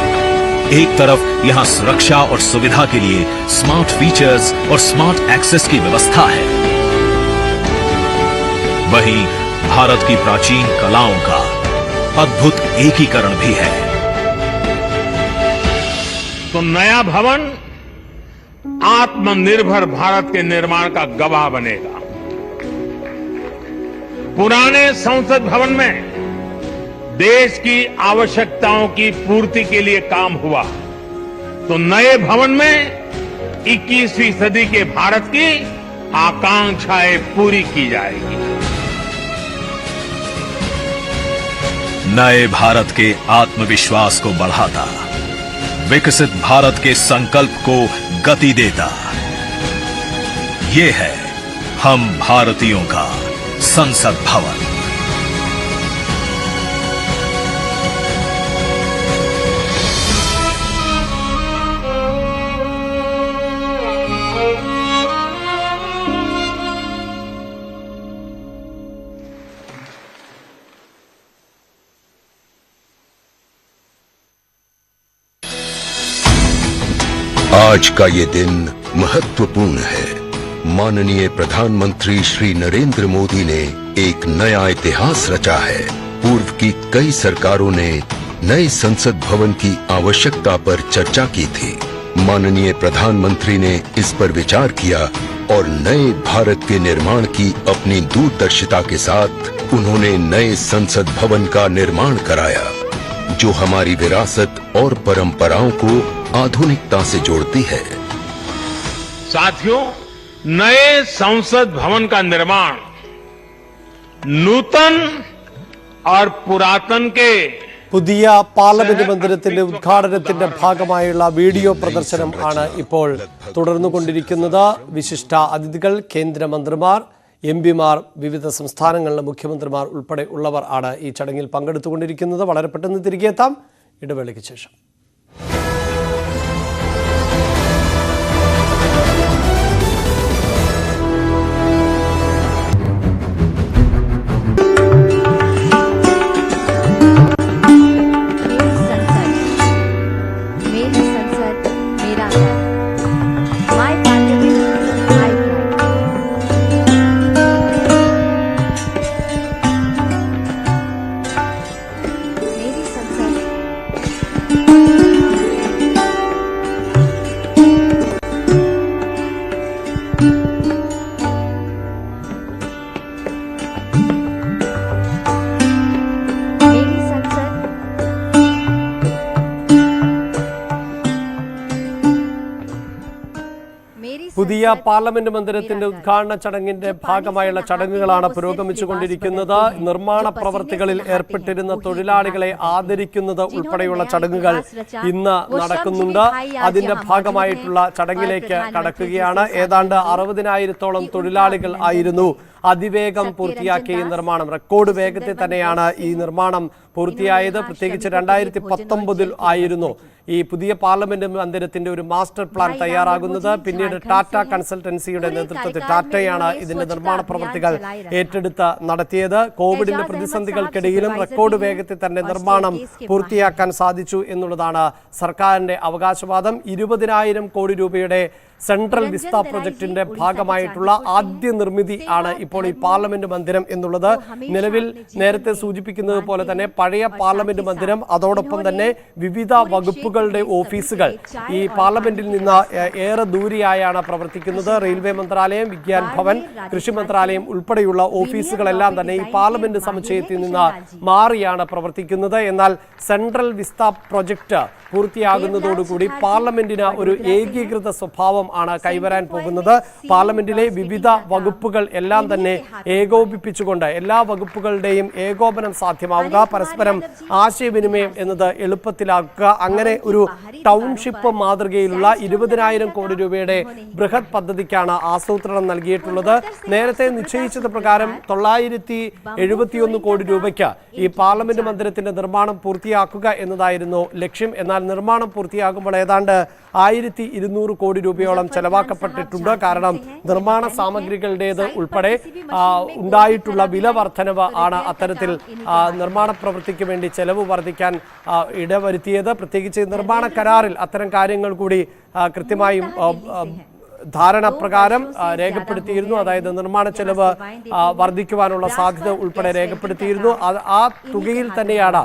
एक तरफ यहां सुरक्षा और सुविधा के लिए स्मार्ट फीचर्स और स्मार्ट एक्सेस की व्यवस्था है, वहीं भारत की प्राचीन कलाओं का अद्भुत एकीकरण भी है। तो नया भवन आत्मनिर्भर भारत के निर्माण का गवाह बनेगा। पुराने संसद भवन में देश की आवश्यकताओं की पूर्ति के लिए काम हुआ, तो नए भवन में 21वीं सदी के भारत की आकांक्षाएं पूरी की जाएगी। नए भारत के आत्मविश्वास को बढ़ाता, विकसित भारत के संकल्प को गति देता, ये है हम भारतीयों का संसद भवन। आज का ये दिन महत्वपूर्ण है। माननीय प्रधानमंत्री श्री नरेंद्र मोदी ने एक नया इतिहास रचा है। पूर्व की कई सरकारों ने नए संसद भवन की आवश्यकता पर चर्चा की थी। माननीय प्रधानमंत्री ने इस पर विचार किया और नए भारत के निर्माण की अपनी दूरदर्शिता के साथ उन्होंने नए संसद भवन का निर्माण कराया, जो हमारी विरासत और परंपराओं को आधुनिकता से जोड़ती है। साथियों, नए संसद भवन का निर्माण नूतन और पुरातन के പുതിയ പാർലമെന്റ് മന്ദിരത്തിന്റെ ഉദ്ഘാടനത്തിന്റെ ഭാഗമായുള്ള വീഡിയോ പ്രദർശനം ആണ് ഇപ്പോൾ തുടർന്നുകൊണ്ടിരിക്കുന്നത്. വിശിഷ്ട അതിഥികൾ, കേന്ദ്രമന്ത്രിമാർ, എംപിമാർ, വിവിധ സംസ്ഥാനങ്ങളിലെ മുഖ്യമന്ത്രിമാർ ഉൾപ്പെടെ ഉള്ളവർ ആണ് ഈ ചടങ്ങിൽ പങ്കെടുത്തുകൊണ്ടിരിക്കുന്നത്. വളരെ പെട്ടെന്ന് തിരികെ എത്താം ഇടവേളയ്ക്ക് ശേഷം. പുതിയ പാർലമെന്റ് മന്ദിരത്തിന്റെ ഉദ്ഘാടന ചടങ്ങിന്റെ ഭാഗമായുള്ള ചടങ്ങുകളാണ് പുരോഗമിച്ചുകൊണ്ടിരിക്കുന്നത്. നിർമ്മാണ പ്രവർത്തികളിൽ ഏർപ്പെട്ടിരുന്ന തൊഴിലാളികളെ ആദരിക്കുന്നത് ഉൾപ്പെടെയുള്ള ചടങ്ങുകൾ ഇന്ന് നടക്കുന്നുണ്ട്. അതിന്റെ ഭാഗമായിട്ടുള്ള ചടങ്ങിലേക്ക് കടക്കുകയാണ്. ഏതാണ്ട് 60,000-ഓളം തൊഴിലാളികൾ ആയിരുന്നു അതിവേഗം പൂർത്തിയാക്കിയ ഈ നിർമ്മാണം. റെക്കോർഡ് വേഗത്തിൽ തന്നെയാണ് ഈ നിർമ്മാണം പൂർത്തിയായത്. പ്രത്യേകിച്ച് 2019 ആയിരുന്നു ഈ പുതിയ പാർലമെന്റ് മന്ദിരത്തിന്റെ ഒരു മാസ്റ്റർ പ്ലാൻ തയ്യാറാകുന്നത്. പിന്നീട് ടാറ്റ കൺസൾട്ടൻസിയുടെ നേതൃത്വത്തിൽ ടാറ്റയാണ് ഇതിന്റെ നിർമ്മാണ പ്രവൃത്തികൾ ഏറ്റെടുത്ത് നടത്തിയത്. കോവിഡിന്റെ പ്രതിസന്ധികൾക്കിടയിലും റെക്കോർഡ് വേഗത്തിൽ തന്നെ നിർമ്മാണം പൂർത്തിയാക്കാൻ സാധിച്ചു എന്നുള്ളതാണ് സർക്കാരിന്റെ അവകാശവാദം. 20,000 കോടി രൂപയുടെ സെൻട്രൽ വിസ്ത പ്രൊജക്ടിന്റെ ഭാഗമായിട്ടുള്ള ആദ്യ നിർമ്മിതി ആണ് ഇപ്പോൾ ഈ പാർലമെന്റ് മന്ദിരം എന്നുള്ളത്. നിലവിൽ നേരത്തെ സൂചിപ്പിക്കുന്നത് പോലെ തന്നെ പഴയ പാർലമെന്റ് മന്ദിരം, അതോടൊപ്പം തന്നെ വിവിധ വകുപ്പുകളുടെ ഓഫീസുകൾ ഈ പാർലമെന്റിൽ നിന്ന് ഏറെ ദൂരെയായാണ് പ്രവർത്തിക്കുന്നത്. റെയിൽവേ മന്ത്രാലയം, വിജ്ഞാൻ ഭവൻ, കൃഷി മന്ത്രാലയം ഉൾപ്പെടെയുള്ള ഓഫീസുകളെല്ലാം തന്നെ ഈ പാർലമെന്റ് സമുച്ചയത്തിൽ നിന്ന് മാറിയാണ് പ്രവർത്തിക്കുന്നത്. എന്നാൽ സെൻട്രൽ വിസ്ത പ്രൊജക്ട് പൂർത്തിയാകുന്നതോടുകൂടി പാർലമെന്റിന് ഒരു ഏകീകൃത സ്വഭാവം ആണ് കൈവരാൻ പോകുന്നത്. പാർലമെന്റിലെ വിവിധ വകുപ്പുകൾ എല്ലാം തന്നെ ഏകോപിപ്പിച്ചുകൊണ്ട് എല്ലാ വകുപ്പുകളുടെയും ഏകോപനം സാധ്യമാവുക, പരസ്പരം ആശയവിനിമയം എന്നത് എളുപ്പത്തിലാക്കുക, അങ്ങനെ ഒരു ടൗൺഷിപ്പ് മാതൃകയിലുള്ള 20,000 കോടി രൂപയുടെ ബൃഹത് പദ്ധതിക്കാണ് ആസൂത്രണം നൽകിയിട്ടുള്ളത്. നേരത്തെ നിശ്ചയിച്ചത് പ്രകാരം 971 കോടി രൂപയ്ക്ക് ഈ പാർലമെന്റ് മന്ദിരത്തിന്റെ നിർമ്മാണം പൂർത്തിയാക്കുക എന്നതായിരുന്നു ലക്ഷ്യം. എന്നാൽ നിർമ്മാണം പൂർത്തിയാകുമ്പോൾ ഏതാണ്ട് 1200 കോടി രൂപയോളം ചെലവാക്കപ്പെട്ടിട്ടുണ്ട്. കാരണം നിർമ്മാണ സാമഗ്രികളുടേത് ഉൾപ്പെടെ ഉണ്ടായിട്ടുള്ള വില വർധനവ് ആണ് അത്തരത്തിൽ നിർമ്മാണ പ്രവൃത്തിക്ക് വേണ്ടി ചെലവ് വർദ്ധിക്കാൻ ഇടവരുത്തിയത്. പ്രത്യേകിച്ച് നിർമ്മാണ കരാറിൽ അത്തരം കാര്യങ്ങൾ കൂടി കൃത്യമായും ധാരണ പ്രകാരം രേഖപ്പെടുത്തിയിരുന്നു. അതായത് നിർമ്മാണ ചെലവ് വർദ്ധിക്കുവാനുള്ള സാധ്യത ഉൾപ്പെടെ രേഖപ്പെടുത്തിയിരുന്നു. ആ തുകയിൽ തന്നെയാണ്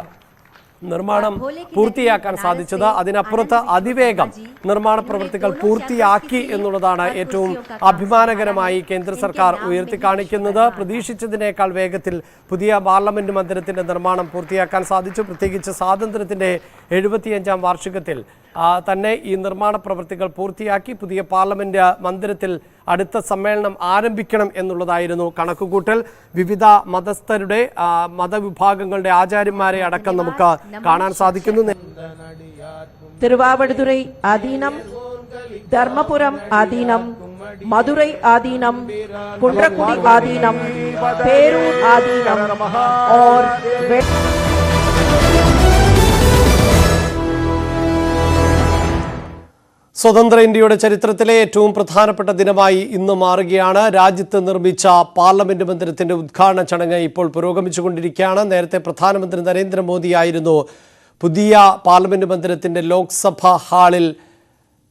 നിർമ്മാണം പൂർത്തിയാക്കാൻ സാധിച്ചത്. അതിനപ്പുറത്ത് അതിവേഗം നിർമ്മാണ പ്രവൃത്തികൾ പൂർത്തിയാക്കി എന്നുള്ളതാണ് ഏറ്റവും അഭിമാനകരമായി കേന്ദ്ര സർക്കാർ ഉയർത്തിക്കാണിക്കുന്നത്. പ്രതീക്ഷിച്ചതിനേക്കാൾ വേഗത്തിൽ പുതിയ പാർലമെന്റ് മന്ദിരത്തിന്റെ നിർമ്മാണം പൂർത്തിയാക്കാൻ സാധിച്ചു. പ്രത്യേകിച്ച് സ്വാതന്ത്ര്യത്തിന്റെ 75ാം വാർഷികത്തിൽ തന്നെ ഈ നിർമ്മാണ പ്രവൃത്തികൾ പൂർത്തിയാക്കി പുതിയ പാർലമെന്റ് മന്ദിരത്തിൽ അടുത്ത സമ്മേളനം ആരംഭിക്കണം എന്നുള്ളതായിരുന്നു കണക്കുകൂട്ടൽ. വിവിധ മതസ്ഥരുടെ മതവിഭാഗങ്ങളുടെ ആചാര്യന്മാരെ അടക്കം നമുക്ക് കാണാൻ സാധിക്കുന്നു. തിരുവാവടുതുറൈ ആദീനം, ധർമ്മപുരം ആദീനം, മധുരൈ ആദീനം, കുണ്ട്രക്കുടി ആദീനം, പേരൂർ ആദീനം और സ്വതന്ത്ര ഇന്ത്യയുടെ ചരിത്രത്തിലെ ഏറ്റവും പ്രധാനപ്പെട്ട ദിനമായി ഇന്ന് മാറുകയാണ്. രാജ്യത്ത് നിർമ്മിച്ച പാർലമെന്റ് മന്ദിരത്തിന്റെ ഉദ്ഘാടന ചടങ്ങ് ഇപ്പോൾ പുരോഗമിച്ചുകൊണ്ടിരിക്കുകയാണ്. നേരത്തെ പ്രധാനമന്ത്രി നരേന്ദ്രമോദിയായിരുന്നു പുതിയ പാർലമെന്റ് മന്ദിരത്തിന്റെ ലോക്സഭാ ഹാളിൽ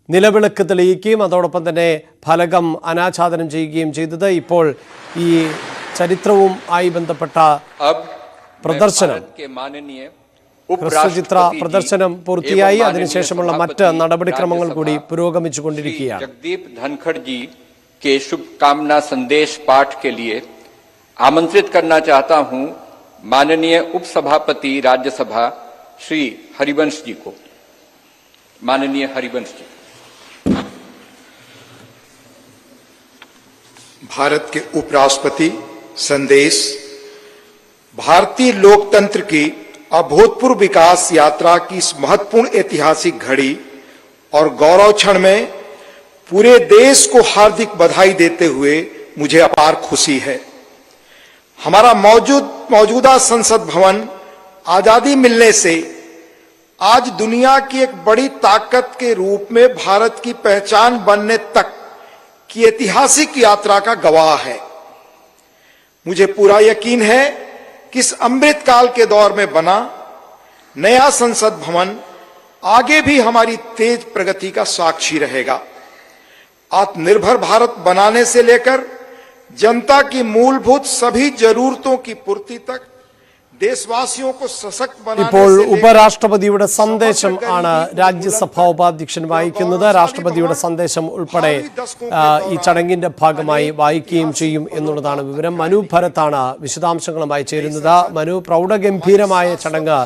നിലവിളക്ക് തെളിയിക്കുകയും അതോടൊപ്പം തന്നെ ഫലകം അനാച്ഛാദനം ചെയ്യുകയും ചെയ്തത്. ഇപ്പോൾ ഈ ചരിത്രവും ആയി ബന്ധപ്പെട്ട പ്രദർശനം ഹ്രസ്വചിത്ര പ്രദർശനം പൂർത്തിയായി. അതിനുശേഷമുള്ള മറ്റ് നടപടിക്രമങ്ങൾ കൂടി പുരോഗമിച്ചുകൊണ്ടിരിക്കുകയാണ്. जगदीप धनखड़ जी के शुभकामना संदेश पाठ के लिए आमंत्रित करना चाहता हूं माननीय उपसभापति राज्यसभा श्री हरिवंश जी को। माननीय हरिवंश जी। भारत के उपराष्ट्रपति संदेश। भारतीय लोकतंत्र की अभूतपूर्व विकास यात्रा की इस महत्वपूर्ण ऐतिहासिक घड़ी और गौरव क्षण में पूरे देश को हार्दिक बधाई देते हुए मुझे अपार खुशी है। हमारा मौजूदा संसद भवन आजादी मिलने से आज दुनिया की एक बड़ी ताकत के रूप में भारत की पहचान बनने तक की ऐतिहासिक यात्रा का गवाह है। मुझे पूरा यकीन है कि इस अमृत काल के दौर में बना नया संसद भवन आगे भी हमारी तेज प्रगति का साक्षी रहेगा। आत्मनिर्भर भारत बनाने से लेकर जनता की मूलभूत सभी जरूरतों की पूर्ति तक देशवासियों को सशक्त बनाने ഇപ്പോൾ ഉപരാഷ്ട്രപതിയുടെ സന്ദേശം ആണ് രാജ്യസഭാ ഉപാധ്യക്ഷൻ വായിക്കുന്നത്. രാഷ്ട്രപതിയുടെ സന്ദേശം ഉൾപ്പെടെ ഈ ചടങ്ങിന്റെ ഭാഗമായി വായിക്കുകയും ചെയ്യും എന്നുള്ളതാണ് വിവരം. മനു ഭരത്താണ് വിശദാംശങ്ങളുമായി ചേരുന്നത്. മനു, പ്രൗഢഗംഭീരമായ ചടങ്ങ്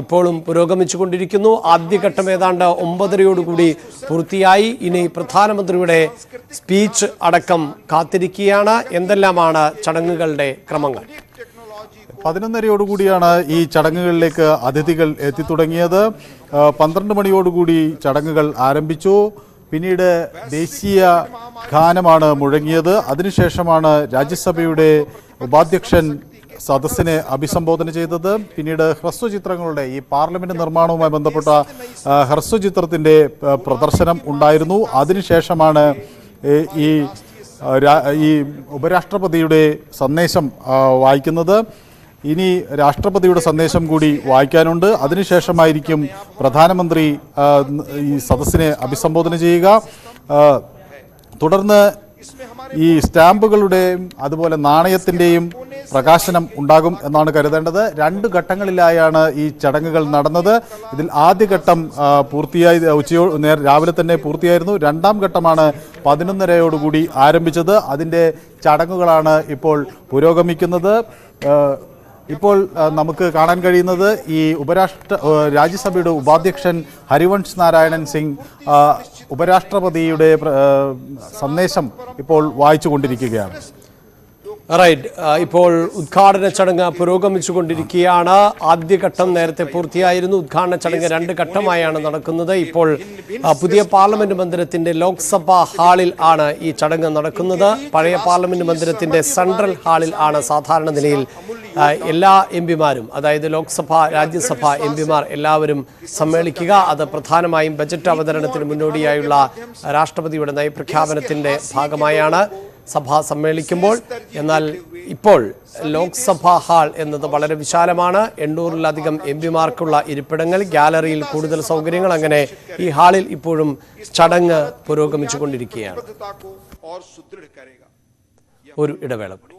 ഇപ്പോഴും പുരോഗമിച്ചുകൊണ്ടിരിക്കുന്നു. ആദ്യഘട്ടം ഏതാണ്ട് 9:30 പൂർത്തിയായി. ഇനി പ്രധാനമന്ത്രിയുടെ സ്പീച്ച് അടക്കം കാത്തിരിക്കുകയാണ്. എന്തെല്ലാമാണ് ചടങ്ങുകളുടെ ക്രമങ്ങൾ? 11:30 ഈ ചടങ്ങുകളിലേക്ക് അതിഥികൾ എത്തിത്തുടങ്ങിയത്. 12 മണിയോടുകൂടി ചടങ്ങുകൾ ആരംഭിച്ചു. പിന്നീട് ദേശീയ ഗാനമാണ് മുഴങ്ങിയത്. അതിനുശേഷമാണ് രാജ്യസഭയുടെ ഉപാധ്യക്ഷൻ സദസ്സിനെ അഭിസംബോധന ചെയ്തത്. പിന്നീട് ഹ്രസ്വചിത്രങ്ങളുടെ ഈ പാർലമെന്റ് നിർമ്മാണവുമായി ബന്ധപ്പെട്ട ഹ്രസ്വചിത്രത്തിന്റെ പ്രദർശനം ഉണ്ടായിരുന്നു. അതിനുശേഷമാണ് ഈ ഉപരാഷ്ട്രപതിയുടെ സന്ദേശം വായിക്കുന്നത്. ഇനി രാഷ്ട്രപതിയുടെ സന്ദേശം കൂടി വായിക്കാനുണ്ട്. അതിനുശേഷമായിരിക്കും പ്രധാനമന്ത്രി ഈ സദസ്സിനെ അഭിസംബോധന ചെയ്യുക. തുടർന്ന് ഈ സ്റ്റാമ്പുകളുടെയും അതുപോലെ നാണയത്തിൻ്റെയും പ്രകാശനം ഉണ്ടാകും എന്നാണ് കരുതേണ്ടത്. 2 ഘട്ടങ്ങളിലായാണ് ഈ ചടങ്ങുകൾ നടന്നത്. ഇതിൽ ആദ്യഘട്ടം പൂർത്തിയായി രാവിലെ തന്നെ പൂർത്തിയായിരുന്നു. 2ാം ഘട്ടമാണ് 11:30 ആരംഭിച്ചത്. അതിൻ്റെ ചടങ്ങുകളാണ് ഇപ്പോൾ പുരോഗമിക്കുന്നത്. ഇപ്പോൾ നമുക്ക് കാണാൻ കഴിയുന്നത് ഈ രാജ്യസഭയുടെ ഉപാധ്യക്ഷൻ ഹരിവംശ് നാരായണൻ സിംഗ് ഉപരാഷ്ട്രപതിയുടെ സന്ദേശം ഇപ്പോൾ വായിച്ചുകൊണ്ടിരിക്കുകയാണ്. റൈറ്റ്, ഇപ്പോൾ ഉദ്ഘാടന ചടങ്ങ് പുരോഗമിച്ചുകൊണ്ടിരിക്കുകയാണ്. ആദ്യഘട്ടം നേരത്തെ പൂർത്തിയായിരുന്നു. ഉദ്ഘാടന ചടങ്ങ് 2 ഘട്ടമായാണ് നടക്കുന്നത്. ഇപ്പോൾ പുതിയ പാർലമെന്റ് മന്ദിരത്തിന്റെ ലോക്സഭാ ഹാളിൽ ആണ് ഈ ചടങ്ങ് നടക്കുന്നത്. പഴയ പാർലമെന്റ് മന്ദിരത്തിന്റെ സെൻട്രൽ ഹാളിൽ ആണ് സാധാരണ നിലയിൽ എല്ലാ എംപിമാരും, അതായത് ലോക്സഭ രാജ്യസഭ എംപിമാർ എല്ലാവരും സമ്മേളിക്കുക. അത് പ്രധാനമായും ബജറ്റ് അവതരണത്തിന് മുന്നോടിയായുള്ള രാഷ്ട്രപതിയുടെ നയപ്രഖ്യാപനത്തിന്റെ ഭാഗമായാണ് സഭ സമ്മേളിക്കുമ്പോൾ. എന്നാൽ ഇപ്പോൾ ലോക്സഭാ ഹാൾ എന്നത് വളരെ വിശാലമാണ്. 800-ലധികം എംപിമാർക്കുള്ള ഇരിപ്പിടങ്ങൾ, ഗാലറിയിൽ കൂടുതൽ സൗകര്യങ്ങൾ, അങ്ങനെ ഈ ഹാളിൽ ഇപ്പോഴും ചടങ്ങ് പുരോഗമിച്ചുകൊണ്ടിരിക്കുകയാണ്. ഒരു ഇടവേള കൂടി.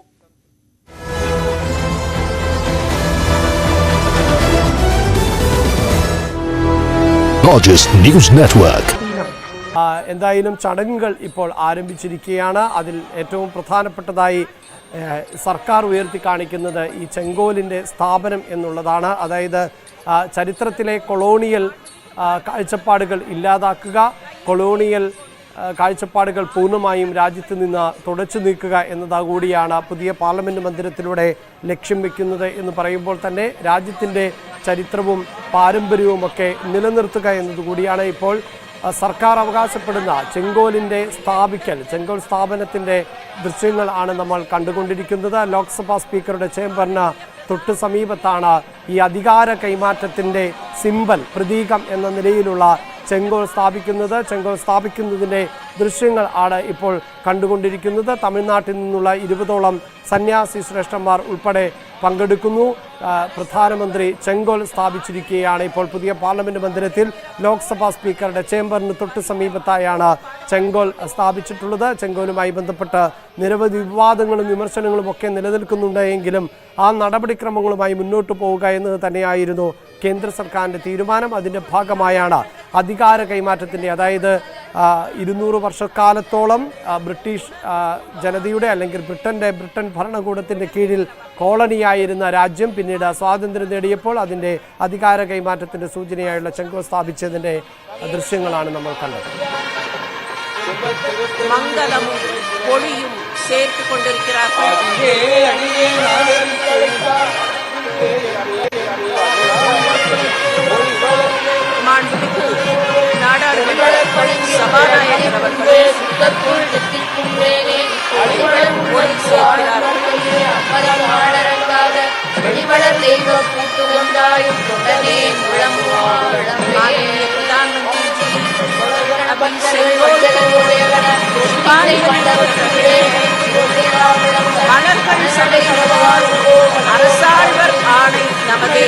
News network. എന്തായാലും ചടങ്ങുകൾ ഇപ്പോൾ ആരംഭിച്ചിരിക്കുകയാണ്. അതിൽ ഏറ്റവും പ്രധാനപ്പെട്ടതായി സർക്കാർ ഉയർത്തി കാണിക്കുന്നത് ഈ ചെങ്കോലിൻ്റെ സ്ഥാപനം എന്നുള്ളതാണ്. അതായത് ചരിത്രത്തിലെ കൊളോണിയൽ കാഴ്ചപ്പാടുകൾ ഇല്ലാതാക്കുക, കൊളോണിയൽ കാഴ്ചപ്പാടുകൾ പൂർണ്ണമായും രാജ്യത്ത് നിന്ന് തുടച്ചു നീക്കുക എന്നതുകൂടിയാണ് പുതിയ പാർലമെൻറ്റ് മന്ദിരത്തിലൂടെ ലക്ഷ്യം വെക്കുന്നത് എന്ന് പറയുമ്പോൾ തന്നെ രാജ്യത്തിൻ്റെ ചരിത്രവും പാരമ്പര്യവും ഒക്കെ നിലനിർത്തുക എന്നതുകൂടിയാണ് ഇപ്പോൾ സർക്കാർ അവകാശപ്പെടുന്ന ചെങ്കോലിൻ്റെ ചെങ്കോൽ സ്ഥാപനത്തിൻ്റെ ദൃശ്യങ്ങൾ ആണ് നമ്മൾ കണ്ടുകൊണ്ടിരിക്കുന്നത്. ലോക്സഭാ സ്പീക്കറുടെ ചേംബറിന് തൊട്ട് സമീപത്താണ് ഈ അധികാര കൈമാറ്റത്തിൻ്റെ സിംബൽ, പ്രതീകം എന്ന നിലയിലുള്ള ചെങ്കോൽ സ്ഥാപിക്കുന്നത്. ചെങ്കോൽ സ്ഥാപിക്കുന്നതിൻ്റെ ദൃശ്യങ്ങൾ ആണ് ഇപ്പോൾ കണ്ടുകൊണ്ടിരിക്കുന്നത്. തമിഴ്നാട്ടിൽ നിന്നുള്ള 20ഓളം സന്യാസി ശ്രേഷ്ഠന്മാർ ഉൾപ്പെടെ പങ്കെടുക്കുന്നു. പ്രധാനമന്ത്രി ചെങ്കോൽ സ്ഥാപിച്ചിരിക്കുകയാണ്. ഇപ്പോൾ പുതിയ പാർലമെന്റ് മന്ദിരത്തിൽ ലോക്സഭാ സ്പീക്കറുടെ ചേംബറിന് തൊട്ട് സമീപത്തായാണ് ചെങ്കോൽ സ്ഥാപിച്ചിട്ടുള്ളത്. ചെങ്കോലുമായി ബന്ധപ്പെട്ട് നിരവധി വിവാദങ്ങളും വിമർശനങ്ങളും ഒക്കെ നിലനിൽക്കുന്നുണ്ട് എങ്കിലും ആ നടപടിക്രമങ്ങളുമായി മുന്നോട്ട് പോവുക എന്നത് തന്നെയായിരുന്നു കേന്ദ്ര സർക്കാരിൻ്റെ തീരുമാനം. അതിൻ്റെ ഭാഗമായാണ് അധികാര കൈമാറ്റത്തിൻ്റെ, അതായത് 200 വർഷക്കാലത്തോളം ബ്രിട്ടീഷ് ജനതയുടെ അല്ലെങ്കിൽ ബ്രിട്ടൻ ഭരണകൂടത്തിൻ്റെ കീഴിൽ കോളനിയായിരുന്ന രാജ്യം പിന്നീട് സ്വാതന്ത്ര്യം നേടിയപ്പോൾ അതിൻ്റെ അധികാര കൈമാറ്റത്തിൻ്റെ സൂചനയായുള്ള ചെങ്കോൽ സ്ഥാപിച്ചതിൻ്റെ ദൃശ്യങ്ങളാണ് നമ്മൾ കണ്ടത്. മംഗളവും പൊളിയും சேர்த்துக்கொண்டிருக்கிறார்கள். மாண்புமிகு நாடாளுமன்ற சபாநாயகர் அவர்களே வெளிவளர் தெய்வ கூட்டு ஒன்றாயும் உடனே மாண்புமிகு பிரதானமந்திரி மலர்கள் சபையிடுவார் அரசாழ்வர் ஆணை நமதே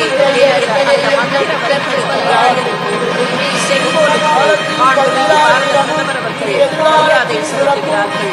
செங்கோலுக்கு மாண்புமிகு பாரத பிரதமர் அவர்களே மரியாதை செலுத்துகிறார்கள்.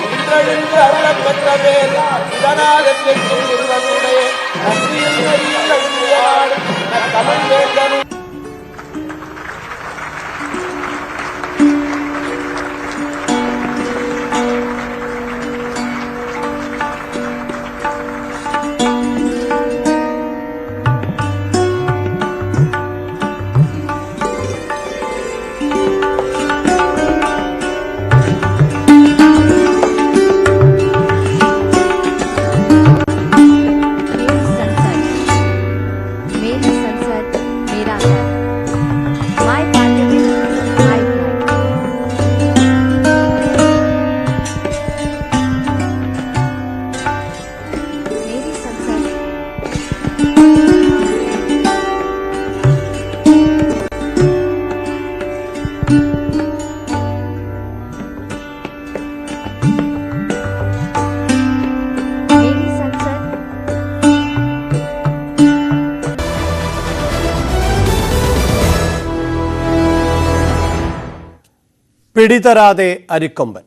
പിടിതരാതെ അരിക്കൊമ്പൻ.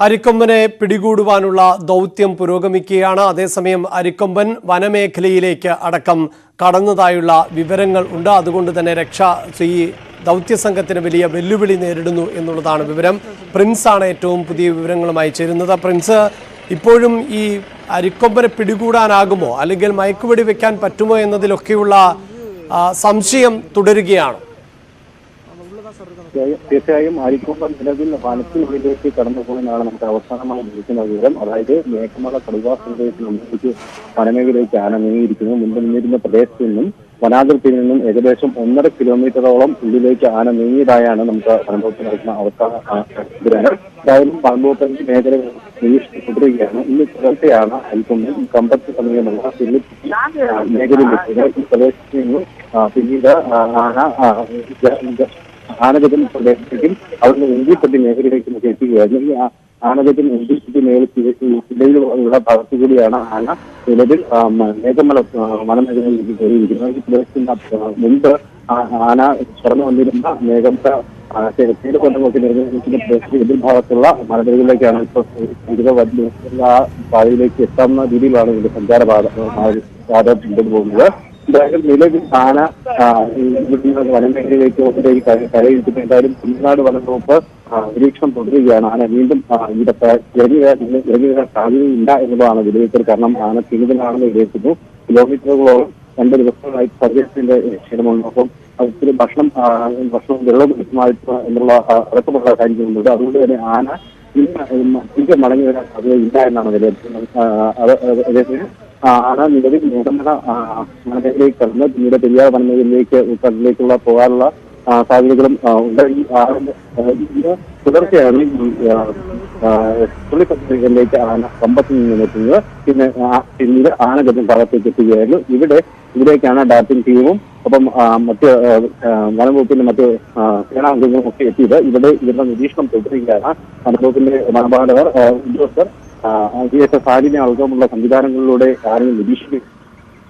അരിക്കൊമ്പനെ പിടികൂടുവാനുള്ള ദൗത്യം പുരോഗമിക്കുകയാണ്. അതേസമയം അരിക്കൊമ്പൻ വനമേഖലയിലേക്ക് അടക്കം കടന്നതായുള്ള വിവരങ്ങൾ ഉണ്ട്. അതുകൊണ്ട് തന്നെ ഈ ദൗത്യസംഘത്തിന് വലിയ വെല്ലുവിളി നേരിടുന്നു എന്നുള്ളതാണ് വിവരം. പ്രിൻസ് ആണ് ഏറ്റവും പുതിയ വിവരങ്ങളുമായി ചേരുന്നത്. പ്രിൻസ്, ഇപ്പോഴും ഈ അരിക്കൊമ്പനെ പിടികൂടാനാകുമോ, അല്ലെങ്കിൽ മയക്കുവെടി വെക്കാൻ പറ്റുമോ എന്നതിലൊക്കെയുള്ള സംശയം തുടരുകയാണ്. തീർച്ചയായും അരിക്കൊമ്പൻ നിലവിൽ വനത്തിനുള്ളിലേക്ക് കടന്നുപോയെന്നാണ് നമുക്ക് അവസാനമായി ലഭിക്കുന്ന വിവരം. അതായത് മേഘമല കടുവാ സങ്കേതത്തിനുള്ളിലേക്ക് വനമേഖലയിലേക്ക് ആന നീങ്ങിയിരിക്കുന്നു. മുൻപ് നിന്നിരുന്ന പ്രദേശത്ത് നിന്നും വനാതിർത്തിയിൽ നിന്നും ഏകദേശം 1.5 കിലോമീറ്ററോളം ഉള്ളിലേക്ക് ആന നീങ്ങിയതായാണ് നമുക്ക് വനംവകുപ്പ് നടക്കുന്ന അവസാന വിവരം. എന്തായാലും വനംവകുപ്പിന്റെ മേഖലകൾ നിരീക്ഷിക്കപ്പെടുകയാണ്. ഇന്ന് പുലർച്ചെയാണ് അരിക്കൊമ്പൻ കമ്പത്ത് സമീപമുള്ള മേഖലയിലെത്തിയത്. ഈ പ്രദേശത്ത് നിന്നും പിന്നീട് ആനഗജം പ്രദേശത്തേക്കും അവിടുന്ന് ഉണ്ടിപ്പെട്ടി മേഖലയിലേക്ക് നമുക്ക് എത്തുകയായിരുന്നു. ഈ ആനഗജം ഉണ്ടിപ്പെട്ടി മേഖലയിലുള്ള ഭാഗത്തു കൂടിയാണ് ആന നിലവിൽ മേഘമല വനമേഖലയിലേക്ക് കയറിയിരിക്കുന്നത്. ഈ പ്രദേശത്തിന്റെ മുൻപ് ആന കടന്നു വന്നിരുന്ന മേഘമല കൊണ്ടമൊക്കെ നിർമ്മിക്കുന്ന പ്രദേശത്തിന്റെ എതിർഭാഗത്തുള്ള മലനിരകളിലേക്കാണ് ഇപ്പോൾ ആ പാതയിലേക്ക് എത്താവുന്ന രീതിയിലാണ് ഇതിന്റെ സഞ്ചാരപാത മുന്നോട്ട് പോകുന്നത്. എന്തായാലും നിലവിൽ ആന വനമേഖലയിലേക്ക് കരയിരിക്കുന്നു. എന്തായാലും തമിഴ്നാട് വനംവകുപ്പ് നിരീക്ഷണം തുടരുകയാണ്. ആന വീണ്ടും ഇവിടെ ഇറങ്ങി വരാൻ സാധ്യതയില്ല എന്നുള്ളതാണ് വിലയിരുത്തൽ. കാരണം ആന ക്ഷീണിതനാണെന്ന് വിലയിരുത്തുന്നു. കിലോമീറ്ററുകളോളം 2 ദിവസങ്ങളായി സർവീസിന്റെ ക്ഷീണമുണ്ട്. അപ്പം ഒത്തിരി ഭക്ഷണവും വെള്ളവും ലഭ്യമായിട്ട് എന്നുള്ള അടക്കമുള്ള കാര്യങ്ങളുണ്ട്. അതുകൊണ്ട് തന്നെ ആന തിരികെ മടങ്ങി വരാൻ സാധ്യതയില്ല എന്നാണ് വിലയിരുത്തുന്നത്. ആന നിലവിൽ മേഘമല വനമേഖലയിലേക്ക് കടന്ന് പിന്നീട് പെരിയാർ വനമേഖലയിലേക്കുള്ള പോകാനുള്ള സാധ്യതകളും ഉണ്ട്. ഈ പുലർച്ചെയാണ് പുള്ളിപ്പത്തിലേക്ക് ആന കമ്പത്തിൽ നിന്ന് എത്തുന്നത്. പിന്നീട് ആനഗജം ഭാഗത്തേക്ക് എത്തുകയായിരുന്നു. ഇവിടേക്കാണ് ഡാറ്റിംഗ് ടീമും ഒപ്പം മറ്റ് വനംവകുപ്പിന്റെ മറ്റ് സേനാംഗങ്ങളും ഒക്കെ എത്തിയത്. ഇവരുടെ നിരീക്ഷണം തുടരുകയാണ്. വനംവകുപ്പിന്റെ വനപാലകർ ഉദ്യോഗസ്ഥർ സാരിനെ അടക്കമുള്ള സംവിധാനങ്ങളിലൂടെ ആരെയും നിരീക്ഷിക്കും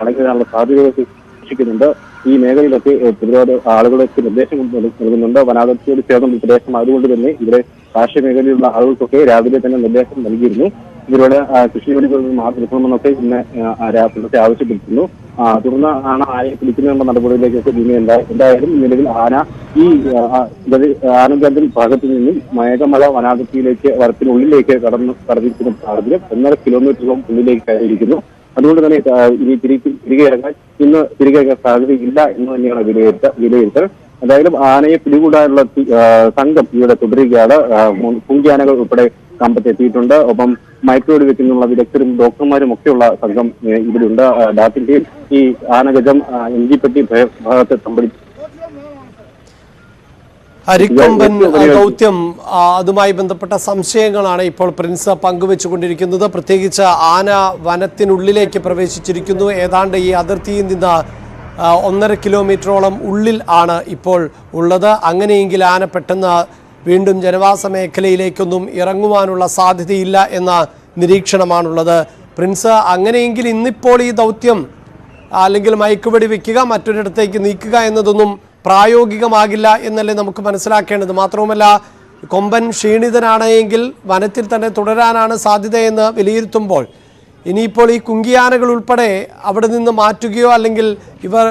അടങ്ങാനുള്ള സാധ്യതകൾ നിരീക്ഷിക്കുന്നുണ്ട്. ഈ മേഖലയിലൊക്കെ പ്രതിരോധ ആളുകൾക്ക് നിർദ്ദേശങ്ങൾ നൽകുന്നുണ്ട്. വനാതിർത്തിയോട് ചേർന്ന പ്രദേശം അതുകൊണ്ട് തന്നെ ഇവിടെ കാർഷിക മേഖലയിലുള്ള ആളുകൾക്കൊക്കെ രാവിലെ തന്നെ നിർദ്ദേശം നൽകിയിരുന്നു. ഇവരോട് കൃഷിജോലികളിൽ നിന്ന് മാറി നിൽക്കണമെന്നൊക്കെ ഇന്ന് പുലർച്ചെ ആവശ്യപ്പെട്ടിരുന്നു. തുടർന്ന് ആണ് ആനയെ പിടിക്കുന്നതിനുള്ള നടപടിയിലേക്കൊക്കെ എന്തായാലും നിലവിൽ ആന ഈ ആനഗജം ഭാഗത്തു നിന്നും മേഘമല വനാതിർത്തിയിലേക്ക് വനത്തിനുള്ളിലേക്ക് കടന്നിരിക്കുന്ന സാഹചര്യം 1.5 കിലോമീറ്ററോളം ഉള്ളിലേക്ക് കയറിയിരിക്കുന്നു. അതുകൊണ്ട് തന്നെ ഇനി തിരികെ ഇറങ്ങാൻ ഇന്ന് തിരികെ സാധ്യതയില്ല എന്ന് തന്നെയാണ് വിലയിരുത്തൽ. എന്തായാലും ആനയെ പിടികൂടാനുള്ള സംഘം ഇവിടെ തുടരുകയാണ്. കുങ്കിയാനകൾ ഉൾപ്പെടെ കമ്പത്തെത്തിയിട്ടുണ്ട്. ഒപ്പം മയക്കുവെടി വെക്കുന്നുള്ള വിദഗ്ധരും ഡോക്ടർമാരും ഒക്കെയുള്ള സംഘം ഇവിടെയുണ്ട്. ഡാറ്റിന്റെയും ഈ ആനഗജം എഞ്ചിപ്പെട്ടി ഭാഗത്ത് തമ്പടി അരിക്കൊമ്പൻ ദൗത്യം അതുമായി ബന്ധപ്പെട്ട സംശയങ്ങളാണ് ഇപ്പോൾ പ്രിൻസ് പങ്കുവെച്ചുകൊണ്ടിരിക്കുന്നത്. പ്രത്യേകിച്ച് ആന വനത്തിനുള്ളിലേക്ക് പ്രവേശിച്ചിരിക്കുന്നു. ഏതാണ്ട് ഈ അതിർത്തിയിൽ നിന്ന് 1.5 കിലോമീറ്ററോളം ഉള്ളിൽ ആണ് ഇപ്പോൾ ഉള്ളത്. അങ്ങനെയെങ്കിൽ ആന പെട്ടെന്ന് വീണ്ടും ജനവാസ മേഖലയിലേക്കൊന്നും ഇറങ്ങുവാനുള്ള സാധ്യതയില്ല എന്ന നിരീക്ഷണമാണുള്ളത്. പ്രിൻസ്, അങ്ങനെയെങ്കിൽ ഇന്നിപ്പോൾ ഈ ദൗത്യം അല്ലെങ്കിൽ മയക്കുവെടി വെക്കുക, മറ്റൊരിടത്തേക്ക് നീക്കുക എന്നതൊന്നും പ്രായോഗികമാകില്ല എന്നല്ലേ നമുക്ക് മനസ്സിലാക്കേണ്ടത്. മാത്രവുമല്ല, കൊമ്പൻ ക്ഷീണിതനാണെങ്കിൽ വനത്തിൽ തന്നെ തുടരാനാണ് സാധ്യതയെന്ന് വിലയിരുത്തുമ്പോൾ ഇനിയിപ്പോൾ ഈ കുങ്കിയാനകൾ ഉൾപ്പെടെ അവിടെ നിന്ന് മാറ്റുകയോ അല്ലെങ്കിൽ ഇവർ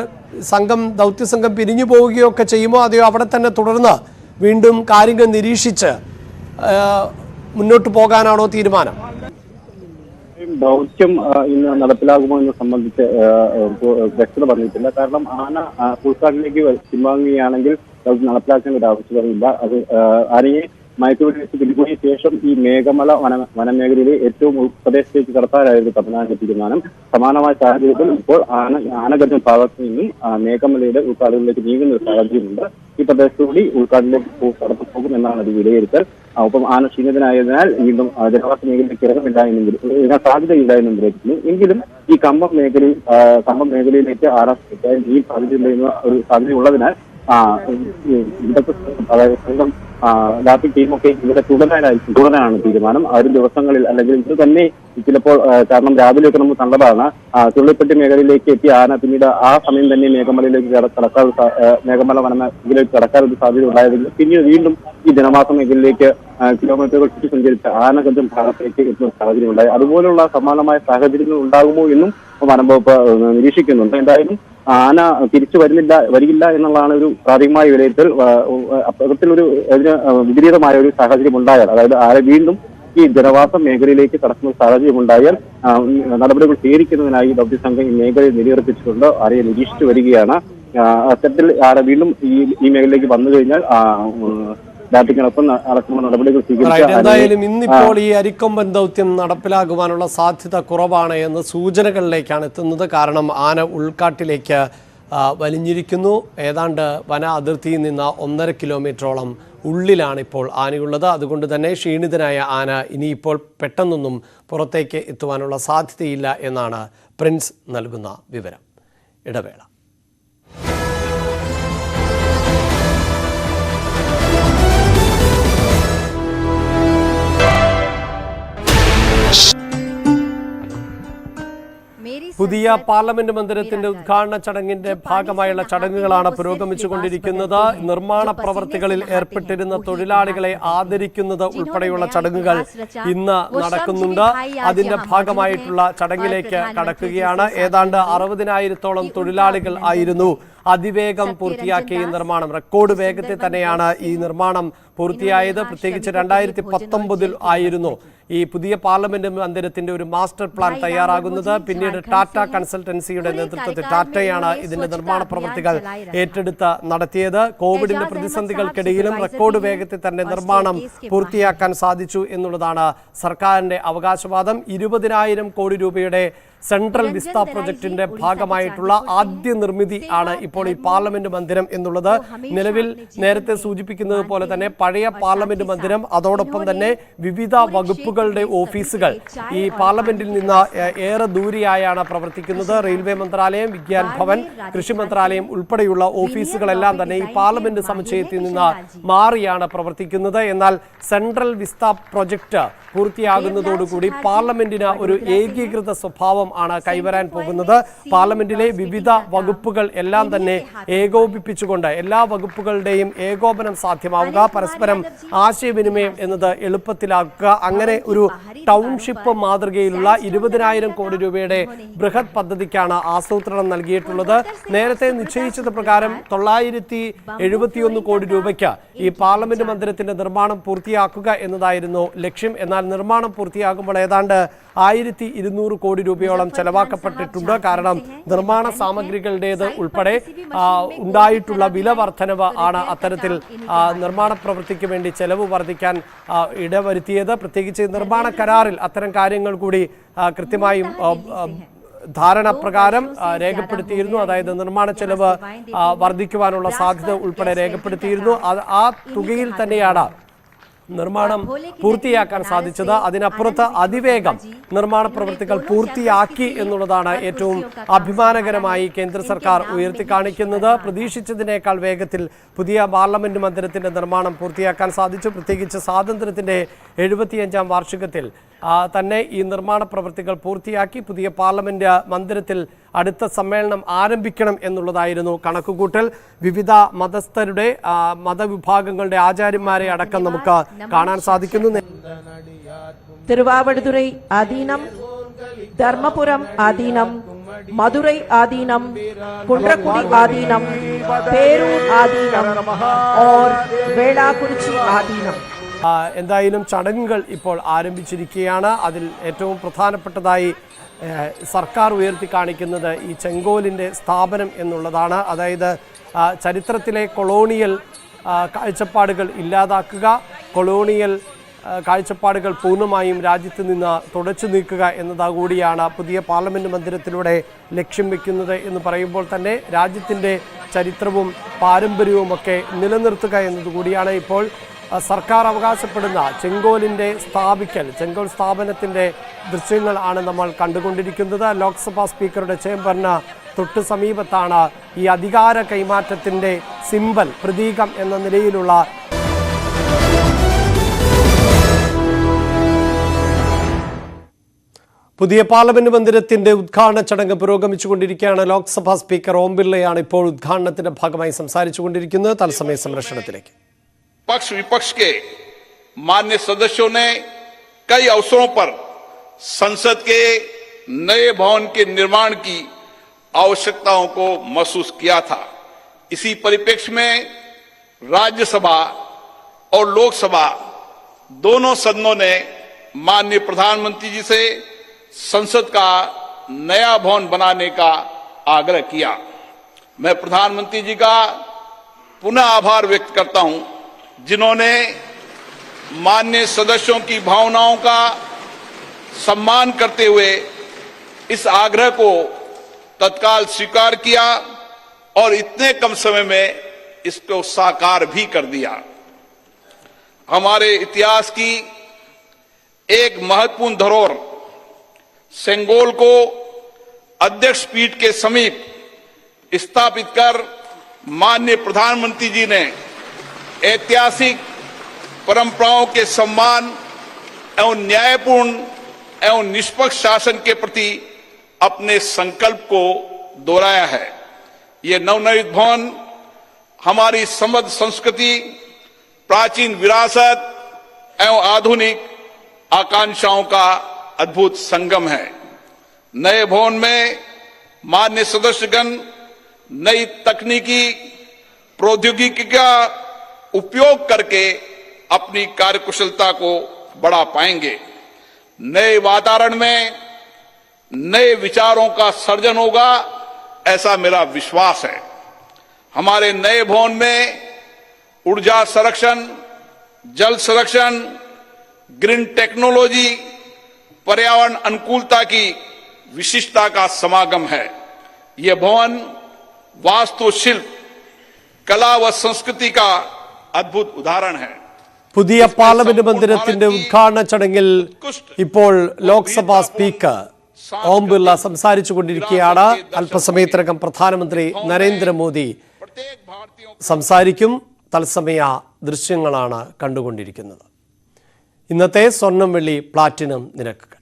ദൗത്യസംഘം പിരിഞ്ഞു പോവുകയോ ഒക്കെ ചെയ്യുമോ, അതെയോ അവിടെ തന്നെ തുടർന്ന് വീണ്ടും കാര്യങ്ങൾ നിരീക്ഷിച്ച് മുന്നോട്ട് പോകാനാണോ തീരുമാനം? ദൗത്യം ഇന്ന് നടപ്പിലാകുമോ എന്ന് സംബന്ധിച്ച് വ്യക്തത പറഞ്ഞിട്ടില്ല. കാരണം ആന ഉൾക്കാട്ടിലേക്ക് പിൻവാങ്ങുകയാണെങ്കിൽ ദൗത്യം നടപ്പിലാക്കേണ്ട ഒരു ആവശ്യകതയില്ല. അത് ആനയെ മയക്കുവെടി വെച്ച് പിടികൂടിയ ശേഷം ഈ മേഘമല വനമേഖലയിലെ ഏറ്റവും ഉൾപ്രദേശത്തേക്ക് കടത്താനായിരുന്നു തമിഴ്നാടിന്റെ തീരുമാനം. സമാനമായ സാഹചര്യത്തിൽ ഇപ്പോൾ ആനഗജം ഭാഗത്ത് നിന്നും മേഘമലയുടെ ഉൾക്കാടുകളിലേക്ക് നീങ്ങുന്ന ഒരു സാഹചര്യമുണ്ട്. ഈ പ്രദേശത്തുകൂടി ഉൾക്കാടിലേക്ക് കടന്നു പോകും എന്നാണ് അത് വിലയിരുത്തൽ. ഒപ്പം ആന ക്ഷീണിതനായതിനാൽ വീണ്ടും ജനവാസ മേഖലയിലേക്ക് ഇറങ്ങാൻ സാധ്യതയില്ല എന്നും വിലയിരുത്തുന്നു. എങ്കിലും ഈ കമ്പം മേഖലയിലേക്ക് ആന ഈ സാധ്യതയുണ്ടെന്ന ഒരു സാധ്യതയുള്ളതിനാൽ ഇവിടുത്തെ അതായത് ഡാർട്ടിംഗ് ടീമൊക്കെ ഇവിടെ തുടരാനാണ് തീരുമാനം. വരും ദിവസങ്ങളിൽ അല്ലെങ്കിൽ ഇത് തന്നെ ചിലപ്പോൾ, കാരണം രാവിലെയൊക്കെ നമ്മൾ കണ്ടതാണ് ചുള്ളിപ്പെട്ടി മേഖലയിലേക്ക് എത്തിയ ആന പിന്നീട് ആ സമയം തന്നെ മേഘമലയിലേക്ക് മേഘമല വനമേഖലയിലേക്ക് കടക്കാനൊരു സാധ്യത ഉണ്ടായതെങ്കിൽ പിന്നീട് വീണ്ടും ഈ ജനവാസ മേഖലയിലേക്ക് കിലോമീറ്ററുകൾ ചുറ്റി സഞ്ചരിച്ച ആനഗന്ധം ഭാഗത്തേക്ക് എത്തുന്ന സാഹചര്യം ഉണ്ടായി. അതുപോലുള്ള സമാനമായ സാഹചര്യങ്ങൾ ഉണ്ടാകുമോ എന്നും വനംവകുപ്പ് നിരീക്ഷിക്കുന്നുണ്ട്. എന്തായാലും ആന തിരിച്ചു വരില്ല എന്നുള്ളതാണ് ഒരു പ്രാഥമികമായ വിലയിരുത്തൽ. അത്തരത്തിലൊരു വിപരീതമായ ഒരു സാഹചര്യം ഉണ്ടായാൽ, അതായത് ആന വീണ്ടും ഈ ജനവാസ മേഖലയിലേക്ക് കടക്കുന്ന സാഹചര്യം ഉണ്ടായാൽ നടപടികൾ സ്വീകരിക്കുന്നതിനായി ദൗത്യസംഘം ഈ മേഖലയിൽ നിലയുറപ്പിച്ചിട്ടുണ്ട്. ആനയെ നിരീക്ഷിച്ചു വരികയാണ്. അത്തരത്തിൽ ആന വീണ്ടും ഈ മേഖലയിലേക്ക് വന്നു കഴിഞ്ഞാൽ നടപടികൾ എന്തായാലും ഇന്നിപ്പോൾ ഈ അരിക്കൊമ്പൻ ദൗത്യം നടപ്പിലാകുവാനുള്ള സാധ്യത കുറവാണ് എന്ന് സൂചനകളിലേക്കാണ് എത്തുന്നത്. കാരണം ആന ഉൾക്കാട്ടിലേക്ക് വലിഞ്ഞിരിക്കുന്നു. ഏതാണ്ട് വന അതിർത്തിയിൽ നിന്ന് 1.5 കിലോമീറ്ററോളം ഉള്ളിലാണ് ഇപ്പോൾ ആനയുള്ളത്. അതുകൊണ്ട് തന്നെ ക്ഷീണിതനായ ആന ഇനിയിപ്പോൾ പെട്ടെന്നൊന്നും പുറത്തേക്ക് എത്തുവാനുള്ള സാധ്യതയില്ല എന്നാണ് പ്രിൻസ് നൽകുന്ന വിവരം. ഇടവേള. പുതിയ പാർലമെന്റ് മന്ദിരത്തിന്റെ ഉദ്ഘാടന ചടങ്ങിന്റെ ഭാഗമായുള്ള ചടങ്ങുകളാണ് പുരോഗമിച്ചുകൊണ്ടിരിക്കുന്നത്. നിർമ്മാണ പ്രവർത്തികളിൽ ഏർപ്പെട്ടിരുന്ന തൊഴിലാളികളെ ആദരിക്കുന്നത് ഉൾപ്പെടെയുള്ള ചടങ്ങുകൾ ഇന്ന് നടക്കുന്നുണ്ട്. അതിന്റെ ഭാഗമായിട്ടുള്ള ചടങ്ങിലേക്ക് കടക്കുകയാണ്. ഏതാണ്ട് 60,000-ഓളം തൊഴിലാളികൾ ആയിരുന്നു അതിവേഗം പൂർത്തിയാക്കിയ നിർമ്മാണം. റെക്കോർഡ് വേഗത്തിൽ തന്നെയാണ് ഈ നിർമ്മാണം പൂർത്തിയായത്. പ്രത്യേകിച്ച് 2019 ആയിരുന്നു ഈ പുതിയ പാർലമെന്റ് മന്ദിരത്തിന്റെ ഒരു മാസ്റ്റർ പ്ലാൻ തയ്യാറാകുന്നത്. പിന്നീട് ടാറ്റ കൺസൾട്ടൻസിയുടെ നേതൃത്വത്തിൽ ടാറ്റയാണ് ഇതിന്റെ നിർമ്മാണ പ്രവൃത്തികൾ ഏറ്റെടുത്ത് നടത്തിയത്. കോവിഡിന്റെ പ്രതിസന്ധികൾക്കിടയിലും റെക്കോർഡ് വേഗത്തിൽ തന്നെ നിർമ്മാണം പൂർത്തിയാക്കാൻ സാധിച്ചു എന്നുള്ളതാണ് സർക്കാരിന്റെ അവകാശവാദം. 20,000 കോടി രൂപയുടെ സെൻട്രൽ വിസ്ത പ്രൊജക്ടിന്റെ ഭാഗമായിട്ടുള്ള ആദ്യ നിർമ്മിതി ആണ് ഇപ്പോൾ ഈ പാർലമെന്റ് മന്ദിരം എന്നുള്ളത്. നിലവിൽ നേരത്തെ സൂചിപ്പിക്കുന്നത് പോലെ തന്നെ പഴയ പാർലമെന്റ് മന്ദിരം, അതോടൊപ്പം തന്നെ വിവിധ വകുപ്പുകളുടെ ഓഫീസുകൾ ഈ പാർലമെന്റിൽ നിന്ന് ഏറെ ദൂരെയായാണ് പ്രവർത്തിക്കുന്നത്. റെയിൽവേ മന്ത്രാലയം, വിജ്ഞാൻ ഭവൻ, കൃഷി മന്ത്രാലയം ഉൾപ്പെടെയുള്ള ഓഫീസുകളെല്ലാം തന്നെ ഈ പാർലമെന്റ് സമുച്ചയത്തിൽ നിന്ന് മാറിയാണ് പ്രവർത്തിക്കുന്നത്. എന്നാൽ സെൻട്രൽ വിസ്ത പ്രൊജക്ട് പൂർത്തിയാകുന്നതോടുകൂടി പാർലമെന്റിന് ഒരു ഏകീകൃത സ്വഭാവം ആണ് കൈവരാൻ പോകുന്നത്. പാർലമെന്റിലെ വിവിധ വകുപ്പുകൾ എല്ലാം തന്നെ ഏകോപിപ്പിച്ചുകൊണ്ട് എല്ലാ വകുപ്പുകളുടെയും ഏകോപനം സാധ്യമാവുക, പരസ്പരം ആശയവിനിമയം എന്നത് എളുപ്പത്തിലാക്കുക, അങ്ങനെ ഒരു ടൗൺഷിപ്പ് മാതൃകയിലുള്ള 20,000 കോടി രൂപയുടെ ബൃഹത് പദ്ധതിക്കാണ് ആസൂത്രണം നൽകിയിട്ടുള്ളത്. നേരത്തെ നിശ്ചയിച്ചത് പ്രകാരം 971 കോടി രൂപയ്ക്ക് ഈ പാർലമെന്റ് മന്ദിരത്തിന്റെ നിർമ്മാണം പൂർത്തിയാക്കുക എന്നതായിരുന്നു ലക്ഷ്യം. എന്നാൽ നിർമ്മാണം പൂർത്തിയാകുമ്പോൾ ഏതാണ്ട് 1,200 കോടി രൂപയോളം ചെലവാക്കപ്പെട്ടിട്ടുണ്ട്. കാരണം നിർമ്മാണ സാമഗ്രികളുടേത് ഉൾപ്പെടെ ഉണ്ടായിട്ടുള്ള വില വർധനവ് ആണ് അത്തരത്തിൽ നിർമ്മാണ പ്രവൃത്തിക്ക് വേണ്ടി ചെലവ് വർദ്ധിക്കാൻ ഇടവരുത്തിയത്. പ്രത്യേകിച്ച് നിർമ്മാണ കരാറിൽ അത്തരം കാര്യങ്ങൾ കൂടി കൃത്യമായും ധാരണ പ്രകാരം രേഖപ്പെടുത്തിയിരുന്നു. അതായത് നിർമ്മാണ ചെലവ് വർദ്ധിക്കുവാനുള്ള സാധ്യത ഉൾപ്പെടെ രേഖപ്പെടുത്തിയിരുന്നു. ആ തുകയിൽ തന്നെയാണ് നിർമ്മാണം പൂർത്തിയാക്കാൻ സാധിച്ചത്. അതിനപ്പുറത്ത് അതിവേഗം നിർമ്മാണ പ്രവൃത്തികൾ പൂർത്തിയാക്കി എന്നുള്ളതാണ് ഏറ്റവും അഭിമാനകരമായി കേന്ദ്ര സർക്കാർ ഉയർത്തിക്കാണിക്കുന്നത്. പ്രതീക്ഷിച്ചതിനേക്കാൾ വേഗത്തിൽ പുതിയ പാർലമെന്റ് മന്ദിരത്തിന്റെ നിർമ്മാണം പൂർത്തിയാക്കാൻ സാധിച്ചു. പ്രത്യേകിച്ച് സ്വാതന്ത്ര്യത്തിന്റെ 75ാം വാർഷികത്തിൽ തന്നെ ഈ നിർമ്മാണ പ്രവൃത്തികൾ പൂർത്തിയാക്കി പുതിയ പാർലമെന്റ് മന്ദിരത്തിൽ അടുത്ത സമ്മേളനം ആരംഭിക്കണം എന്നുള്ളതായിരുന്നു കണക്കുകൂട്ടൽ. വിവിധ മതസ്ഥരുടെ മതവിഭാഗങ്ങളുടെ ആചാര്യന്മാരെ അടക്കം നമുക്ക് കാണാൻ സാധിക്കുന്നു. തിരുവാവടുതുറൈ ആദീനം, ധർമ്മപുരം ആദീനം, മധുരൈ ആദീനം, കുണ്ട്രക്കുടി ആദീനം, പേരൂർ ആദീനം और വേളാകുറിച്ചി ആദീനം. എന്തായാലും ചടങ്ങുകൾ ഇപ്പോൾ ആരംഭിച്ചിരിക്കുകയാണ്. അതിൽ ഏറ്റവും പ്രധാനപ്പെട്ടതായി സർക്കാർ ഉയർത്തി കാണിക്കുന്നത് ഈ ചെങ്കോലിൻ്റെ സ്ഥാപനം എന്നുള്ളതാണ്. അതായത് ചരിത്രത്തിലെ കൊളോണിയൽ കാഴ്ചപ്പാടുകൾ ഇല്ലാതാക്കുക, കൊളോണിയൽ കാഴ്ചപ്പാടുകൾ പൂർണ്ണമായും രാജ്യത്ത് നിന്ന് തുടച്ചു നീക്കുക എന്നതുകൂടിയാണ് പുതിയ പാർലമെന്റ് മന്ദിരത്തിലൂടെ ലക്ഷ്യം വെക്കുന്നത് എന്ന് പറയുമ്പോൾ തന്നെ രാജ്യത്തിൻ്റെ ചരിത്രവും പാരമ്പര്യവുമൊക്കെ നിലനിർത്തുക എന്നതുകൂടിയാണ് ഇപ്പോൾ സർക്കാർ അവകാശപ്പെടുന്ന ചെങ്കോലിൻ്റെ ചെങ്കോൽ സ്ഥാപനത്തിൻ്റെ ദൃശ്യങ്ങൾ ആണ് നമ്മൾ കണ്ടുകൊണ്ടിരിക്കുന്നത്. ലോക്സഭാ സ്പീക്കറുടെ ചേംബറിന് തൊട്ട് സമീപത്താണ് ഈ അധികാര കൈമാറ്റത്തിൻ്റെ സിംബൽ, പ്രതീകം എന്ന നിലയിലുള്ള പുതിയ പാർലമെന്റ് മന്ദിരത്തിന്റെ ഉദ്ഘാടന ചടങ്ങ് പുരോഗമിച്ചുകൊണ്ടിരിക്കുകയാണ്. ലോക്സഭാ സ്പീക്കർ ഓം ബിർളയാണ് ഇപ്പോൾ ഉദ്ഘാടനത്തിന്റെ ഭാഗമായി സംസാരിച്ചുകൊണ്ടിരിക്കുന്നത്. തത്സമയ സംരക്ഷണത്തിലേക്ക്. पक्ष विपक्ष के मान्य सदस्यों ने कई अवसरों पर संसद के नए भवन के निर्माण की आवश्यकताओं को महसूस किया था. इसी परिप्रेक्ष्य में राज्यसभा और लोकसभा दोनों सदनों ने माननीय प्रधानमंत्री जी से संसद का नया भवन बनाने का आग्रह किया. मैं प्रधानमंत्री जी का पुनः आभार व्यक्त करता हूं, जिन्होंने माननीय सदस्यों की भावनाओं का सम्मान करते हुए इस आग्रह को तत्काल स्वीकार किया और इतने कम समय में इसको साकार भी कर दिया. हमारे इतिहास की एक महत्वपूर्ण धरोहर सेंगोल को अध्यक्ष पीठ के समीप स्थापित कर माननीय प्रधानमंत्री जी ने ऐतिहासिक परंपराओं के सम्मान एवं न्यायपूर्ण एवं निष्पक्ष शासन के प्रति अपने संकल्प को दोहराया है. ये नवनिर्मित भवन हमारी समृद्ध संस्कृति, प्राचीन विरासत एवं आधुनिक आकांक्षाओं का अद्भुत संगम है. नए भवन में मान्य सदस्यगण नई तकनीकी प्रौद्योगिकी का उपयोग करके अपनी कार्यकुशलता को बढ़ा पाएंगे. नए वातावरण में नए विचारों का सर्जन होगा, ऐसा मेरा विश्वास है. हमारे नए भवन में ऊर्जा संरक्षण, जल संरक्षण, ग्रीन टेक्नोलॉजी, पर्यावरण अनुकूलता की विशिष्टता का समागम है. यह भवन वास्तुशिल्प, कला व संस्कृति का अद्भुत उदाहरण है. പുതിയ പാർലമെന്റ് മന്ദിരത്തിന്റെ ഉദ്ഘാടന ചടങ്ങിൽ ഇപ്പോൾ ലോക്സഭാ സ്പീക്കർ ഓം ബിർള സംസാരിച്ചുകൊണ്ടിരിക്കുകയാണ്. അല്പസമയത്തിനകം പ്രധാനമന്ത്രി നരേന്ദ്രമോദി സംസാരിക്കും. തത്സമയ ദൃശ്യങ്ങളാണ് കണ്ടുകൊണ്ടിരിക്കുന്നത്. ഇന്നത്തെ സ്വർണം വെള്ളി പ്ലാറ്റിനം നിരക്കുകൾ.